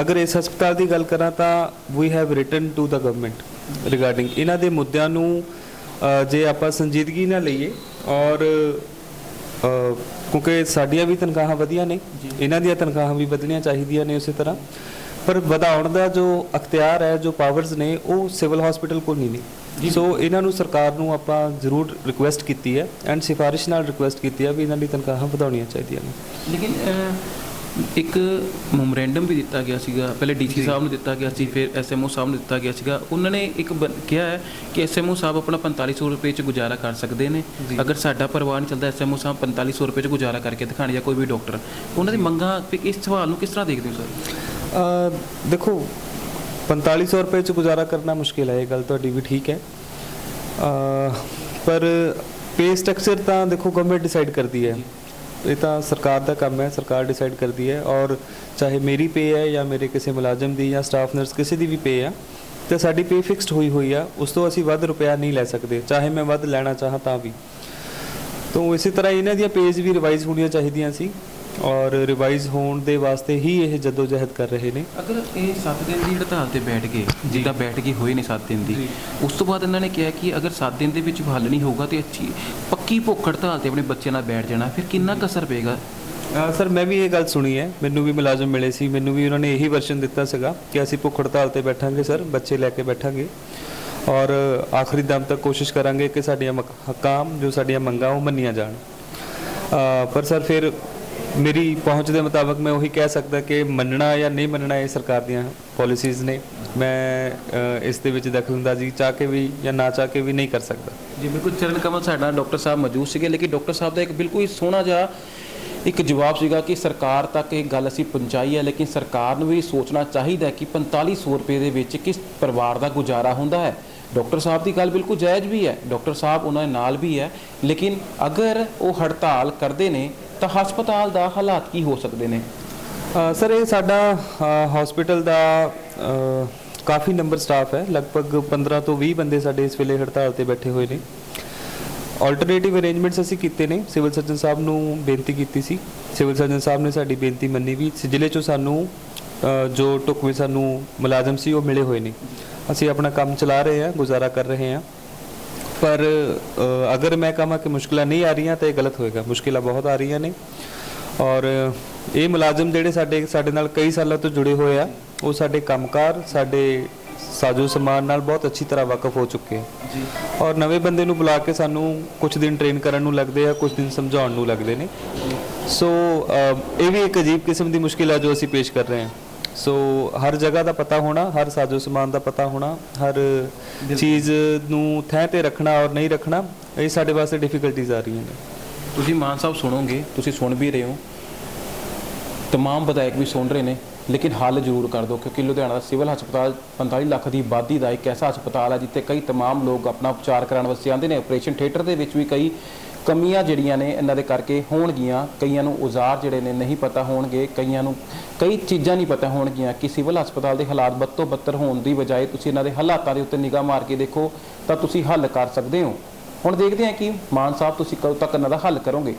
ਅਗਰ ਇਸ ਹਸਪਤਾਲ ਦੀ ਗੱਲ ਕਰਾਂ ਤਾਂ we have written to the government regarding ਇਹਨਾਂ ਦੇ ਮੁੱਦਿਆਂ ਨੂੰ। ਜੇ ਆਪਾਂ ਸੰਜੀਦਗੀ ਨਾਲ ਲਈਏ ਔਰ ਕਿਉਂਕਿ ਸਾਡੀਆਂ ਵੀ ਤਨਖਾਹਾਂ ਵਧੀਆਂ ਨੇ, ਇਹਨਾਂ ਦੀਆਂ ਤਨਖਾਹਾਂ ਵੀ ਵਧਣੀਆਂ ਚਾਹੀਦੀਆਂ ਨੇ ਉਸੇ ਤਰ੍ਹਾਂ, ਪਰ ਵਧਾਉਣ ਦਾ ਜੋ ਅਖਤਿਆਰ ਹੈ, ਜੋ ਪਾਵਰਸ ਨੇ, ਉਹ ਸਿਵਲ ਹਸਪੀਟਲ ਕੋਲ ਨਹੀਂ ਨੇ। ਸੋ ਇਹਨਾਂ ਨੂੰ ਸਰਕਾਰ ਨੂੰ ਆਪਾਂ ਜ਼ਰੂਰ ਰਿਕੁਐਸਟ ਕੀਤੀ ਹੈ ਐਂਡ ਸਿਫਾਰਿਸ਼ ਨਾਲ ਰਿਕੁਐਸਟ ਕੀਤੀ ਹੈ ਵੀ ਇਹਨਾਂ ਦੀ ਤਨਖਾਹਾਂ ਵਧਾਉਣੀਆਂ ਚਾਹੀਦੀਆਂ ਨੇ। ਲੇਕਿਨ ਇੱਕ ਮੈਮੋਰੈਂਡਮ ਵੀ ਦਿੱਤਾ ਗਿਆ ਸੀਗਾ, ਪਹਿਲੇ DC ਸਾਹਿਬ ਨੂੰ ਦਿੱਤਾ ਗਿਆ ਸੀ, ਫਿਰ SMO ਸਾਹਿਬ ਨੂੰ ਦਿੱਤਾ ਗਿਆ ਸੀਗਾ। ਉਹਨਾਂ ਨੇ ਇੱਕ ਕਿਹਾ ਹੈ ਕਿ SMO ਸਾਹਿਬ ਆਪਣਾ 4500 ਰੁਪਏ 'ਚ ਗੁਜ਼ਾਰਾ ਕਰ ਸਕਦੇ ਨੇ। ਅਗਰ ਸਾਡਾ ਪਰਿਵਾਰ ਨਹੀਂ ਚੱਲਦਾ, SMO ਸਾਹਿਬ 4500 ਰੁਪਏ 'ਚ ਗੁਜ਼ਾਰਾ ਕਰਕੇ ਦਿਖਾਣ, ਜਾਂ ਕੋਈ ਵੀ ਡਾਕਟਰ। ਉਹਨਾਂ ਦੀ ਮੰਗਾਂ, ਇਸ ਸਵਾਲ ਨੂੰ ਕਿਸ ਤਰ੍ਹਾਂ ਦੇਖਦੇ ਹੋ ਸਰ? ਦੇਖੋ 4500 ਰੁਪਏ 'ਚ ਗੁਜ਼ਾਰਾ ਕਰਨਾ ਮੁਸ਼ਕਿਲ ਹੈ, ਇਹ ਗੱਲ ਤੁਹਾਡੀ ਵੀ ਠੀਕ ਹੈ, ਪਰ ਪੇ ਸਟਰਕਚਰ ਤਾਂ ਦੇਖੋ ਗਵਰਨਮੈਂਟ ਡਿਸਾਈਡ ਕਰਦੀ ਹੈ। ਇਹ ਤਾਂ ਸਰਕਾਰ ਦਾ ਕੰਮ ਹੈ, ਸਰਕਾਰ ਡਿਸਾਈਡ ਕਰਦੀ ਹੈ। ਔਰ ਚਾਹੇ ਮੇਰੀ ਪੇ ਹੈ ਜਾਂ ਮੇਰੇ ਕਿਸੇ ਮੁਲਾਜ਼ਮ ਦੀ ਜਾਂ ਸਟਾਫ ਨਰਸ ਕਿਸੇ ਦੀ ਵੀ ਪੇ ਆ, ਤੇ ਸਾਡੀ ਪੇ ਫਿਕਸਡ ਹੋਈ ਆ, ਉਸ ਤੋਂ ਅਸੀਂ ਵੱਧ ਰੁਪਇਆ ਨਹੀਂ ਲੈ ਸਕਦੇ, ਚਾਹੇ ਮੈਂ ਵੱਧ ਲੈਣਾ ਚਾਹਾਂ ਤਾਂ ਵੀ। ਤਾਂ ਇਸੇ ਤਰ੍ਹਾਂ ਇਹਨਾਂ ਦੀਆਂ ਪੇਜ ਵੀ ਰਿਵਾਈਜ਼ ਹੋਣੀਆਂ ਚਾਹੀਦੀਆਂ ਸੀ, ਔਰ ਰਿਵਾਈਜ਼ ਹੋਣ ਦੇ ਵਾਸਤੇ ਹੀ ਇਹ ਜਦੋਜਹਿਦ ਕਰ ਰਹੇ ਨੇ। ਅਗਰ ਇਹ 7 ਦਿਨ ਦੀ ਹੜਤਾਲ ਤੇ ਬੈਠ ਗਏ, ਜਿੱਦਾਂ ਬੈਠ ਗਏ ਹੋਏ ਨੇ 7 ਦਿਨ ਦੀ, ਉਸ ਤੋਂ ਬਾਅਦ ਇਹਨਾਂ ਨੇ ਕਿਹਾ ਕਿ ਅਗਰ 7 ਦਿਨ ਦੇ ਵਿੱਚ ਹੱਲ ਨਹੀਂ ਹੋਊਗਾ ਤੇ ਅੱਛੀ ਪੱਕੀ ਭੁੱਖ ਹੜਤਾਲ ਤੇ ਆਪਣੇ ਬੱਚਿਆਂ ਨਾਲ ਬੈਠ ਜਾਣਾ, ਫਿਰ ਕਿੰਨਾ ਕੁ ਅਸਰ ਪਏਗਾ? ਸਰ ਮੈਂ ਵੀ ਇਹ ਗੱਲ ਸੁਣੀ ਹੈ, ਮੈਨੂੰ ਵੀ ਮੁਲਾਜ਼ਮ ਮਿਲੇ ਸੀ, ਮੈਨੂੰ ਵੀ ਉਹਨਾਂ ਨੇ ਇਹੀ ਵਰਸ਼ਨ ਦਿੱਤਾ ਸੀਗਾ ਕਿ ਅਸੀਂ ਭੁੱਖ ਹੜਤਾਲ ਤੇ ਬੈਠਾਂਗੇ ਸਰ, ਬੱਚੇ ਲੈ ਕੇ ਬੈਠਾਂਗੇ ਔਰ ਆਖਰੀ ਦਮ ਤੱਕ ਕੋਸ਼ਿਸ਼ ਕਰਾਂਗੇ ਕਿ ਸਾਡੀਆਂ ਹੱਕਾਂ, ਜੋ ਸਾਡੀਆਂ ਮੰਗਾਂ, ਉਹ ਮੰਨੀਆਂ ਜਾਣ। ਪਰ ਸਰ ਫਿਰ ਮੇਰੀ ਪਹੁੰਚ ਦੇ ਮੁਤਾਬਕ ਮੈਂ ਉਹੀ ਕਹਿ ਸਕਦਾ ਕਿ ਮੰਨਣਾ ਜਾਂ ਨਹੀਂ ਮੰਨਣਾ ਇਹ ਸਰਕਾਰ ਦੀਆਂ ਪਾਲਿਸੀਜ਼ ਨੇ। ਮੈਂ ਇਸ ਦੇ ਵਿੱਚ ਦਖਲਅੰਦਾਜ਼ੀ ਚਾਹ ਕੇ ਵੀ ਜਾਂ ਨਾ ਚਾਹ ਕੇ ਵੀ ਨਹੀਂ ਕਰ ਸਕਦਾ। ਜੀ ਬਿਲਕੁਲ, ਚਰਨ ਕਮਲ ਸਾਡਾ ਡਾਕਟਰ ਸਾਹਿਬ ਮੌਜੂਦ ਸੀਗੇ, ਲੇਕਿਨ ਡਾਕਟਰ ਸਾਹਿਬ ਦਾ ਇੱਕ ਬਿਲਕੁਲ ਹੀ ਸੋਹਣਾ ਜਿਹਾ ਇੱਕ ਜਵਾਬ ਸੀਗਾ ਕਿ ਸਰਕਾਰ ਤੱਕ ਇਹ ਗੱਲ ਅਸੀਂ ਪਹੁੰਚਾਈ ਹੈ, ਲੇਕਿਨ ਸਰਕਾਰ ਨੂੰ ਵੀ ਸੋਚਣਾ ਚਾਹੀਦਾ ਕਿ 4500 ਰੁਪਏ ਦੇ ਵਿੱਚ ਕਿਸ ਪਰਿਵਾਰ ਦਾ ਗੁਜ਼ਾਰਾ ਹੁੰਦਾ ਹੈ। ਡਾਕਟਰ ਸਾਹਿਬ ਦੀ ਗੱਲ ਬਿਲਕੁਲ ਜਾਇਜ਼ ਵੀ ਹੈ, ਡਾਕਟਰ ਸਾਹਿਬ ਉਹਨਾਂ ਦੇ ਨਾਲ ਵੀ ਹੈ, ਲੇਕਿਨ ਅਗਰ ਉਹ ਹੜਤਾਲ ਕਰਦੇ ਨੇ ਤਾਂ ਹਸਪਤਾਲ ਦਾ ਹਾਲਾਤ ਕੀ ਹੋ ਸਕਦੇ ਨੇ? ਸਰ ਇਹ ਸਾਡਾ ਹਸਪੀਟਲ ਦਾ ਕਾਫੀ ਨੰਬਰ ਸਟਾਫ ਹੈ, ਲਗਭਗ 15 ਤੋਂ 20 ਬੰਦੇ ਸਾਡੇ ਇਸ ਵੇਲੇ ਹੜਤਾਲ ਤੇ ਬੈਠੇ ਹੋਏ ਨੇ, ਆਲਟਰਨੇਟਿਵ ਅਰੇਂਜਮੈਂਟਸ ਅਸੀਂ ਕੀਤੇ ਨੇ, ਸਿਵਲ ਸਰਜਨ ਸਾਹਿਬ ਨੂੰ ਬੇਨਤੀ ਕੀਤੀ ਸੀ, ਸਿਵਲ ਸਰਜਨ ਸਾਹਿਬ ਨੇ ਸਾਡੀ ਬੇਨਤੀ ਮੰਨੀ ਵੀ। ਜ਼ਿਲ੍ਹੇ 'ਚੋਂ ਸਾਨੂੰ ਜੋ ਢੁਕਵੇਂ ਸਾਨੂੰ ਮੁਲਾਜ਼ਮ ਸੀ ਉਹ ਮਿਲੇ ਹੋਏ ਨੇ, ਅਸੀਂ ਆਪਣਾ ਕੰਮ ਚਲਾ ਰਹੇ ਹਾਂ, ਗੁਜ਼ਾਰਾ ਕਰ ਰਹੇ ਹਾਂ। ਪਰ ਅਗਰ ਮੈਂ ਕਹਾਂ ਕਿ ਮੁਸ਼ਕਿਲਾਂ ਨਹੀਂ ਆ ਰਹੀਆਂ ਤਾਂ ਇਹ ਗਲਤ ਹੋਏਗਾ, ਮੁਸ਼ਕਿਲਾਂ ਬਹੁਤ ਆ ਰਹੀਆਂ ਨੇ। ਔਰ ਇਹ ਮੁਲਾਜ਼ਮ ਜਿਹੜੇ ਸਾਡੇ ਨਾਲ ਕਈ ਸਾਲਾਂ ਤੋਂ ਜੁੜੇ ਹੋਏ ਆ, ਉਹ ਸਾਡੇ ਕੰਮਕਾਰ, ਸਾਡੇ ਸਾਜੋ ਸਮਾਨ ਨਾਲ ਬਹੁਤ ਅੱਛੀ ਤਰ੍ਹਾਂ ਵਾਕਫ ਹੋ ਚੁੱਕੇ ਆ ਜੀ। ਔਰ ਨਵੇਂ ਬੰਦੇ ਨੂੰ ਬੁਲਾ ਕੇ ਸਾਨੂੰ ਕੁਝ ਦਿਨ ਟ੍ਰੇਨ ਕਰਨ ਨੂੰ ਲੱਗਦੇ ਆ, ਕੁਝ ਦਿਨ ਸਮਝਾਉਣ ਨੂੰ ਲੱਗਦੇ ਨੇ। ਸੋ ਇਹ ਵੀ ਇੱਕ ਅਜੀਬ ਕਿਸਮ ਦੀ ਮੁਸ਼ਕਿਲ ਹੈ ਜੋ ਅਸੀਂ ਪੇਸ਼ ਕਰ ਰਹੇ ਹਾਂ। ਸੋ ਹਰ ਜਗ੍ਹਾ ਦਾ ਪਤਾ ਹੋਣਾ, ਹਰ ਸਾਜੋ ਸਮਾਨ ਦਾ ਪਤਾ ਹੋਣਾ, ਹਰ ਚੀਜ਼ ਨੂੰ ਥੈਂ ਤੇ ਰੱਖਣਾ ਔਰ ਨਹੀਂ ਰੱਖਣਾ, ਇਹ ਸਾਡੇ ਵਾਸਤੇ ਡਿਫਿਕਲਟੀਜ਼ ਆ ਰਹੀਆਂ ਨੇ। ਤੁਸੀਂ ਮਾਨ ਸਾਹਿਬ ਸੁਣੋਗੇ, ਤੁਸੀਂ ਸੁਣ ਵੀ ਰਹੇ ਹੋ, तमाम ਵਿਧਾਇਕ ਵੀ ਸੁਣ ਰਹੇ ਨੇ, ਲੇਕਿਨ ਹੱਲ ਜ਼ਰੂਰ ਕਰ ਦਿਓ, ਕਿਉਂਕਿ ਲੁਧਿਆਣਾ ਦਾ ਸਿਵਲ ਹਸਪਤਾਲ 45 ਲੱਖ ਦੀ ਆਬਾਦੀ ਦਾ ਇੱਕ ਐਸਾ ਹਸਪਤਾਲ ਹੈ ਜਿੱਥੇ ਕਈ तमाम ਲੋਕ ਆਪਣਾ ਉਪਚਾਰ ਕਰਾਉਣ ਵਾਸਤੇ ਆਉਂਦੇ ਨੇ। ਆਪਰੇਸ਼ਨ ਥੀਏਟਰ ਦੇ ਵਿੱਚ ਵੀ ਕਈ ਕਮੀਆਂ ਜਿਹੜੀਆਂ ਨੇ ਇਹਨਾਂ ਦੇ ਕਰਕੇ ਹੋਣਗੀਆਂ, ਕਈਆਂ ਨੂੰ ਔਜ਼ਾਰ ਜਿਹੜੇ ਨੇ ਨਹੀਂ ਪਤਾ ਹੋਣਗੇ, ਕਈਆਂ ਨੂੰ ਕਈ ਚੀਜ਼ਾਂ ਨਹੀਂ ਪਤਾ ਹੋਣਗੀਆਂ ਕਿ ਸਿਵਲ ਹਸਪਤਾਲ ਦੇ ਹਾਲਾਤ ਬਦ ਤੋਂ ਬੱਤਰ ਹੋਣ ਦੀ ਬਜਾਏ ਤੁਸੀਂ ਇਹਨਾਂ ਦੇ ਹਾਲਾਤਾਂ ਦੇ ਉੱਤੇ ਨਿਗਾਹ ਮਾਰ ਕੇ ਦੇਖੋ ਤਾਂ ਤੁਸੀਂ ਹੱਲ ਕਰ ਸਕਦੇ ਹੋ। ਹੁਣ ਦੇਖਦੇ ਹਾਂ ਕਿ ਮਾਨ ਸਾਹਿਬ ਤੁਸੀਂ ਕਦੋਂ ਤੱਕ ਇਹਨਾਂ ਦਾ ਹੱਲ ਕਰੋਗੇ।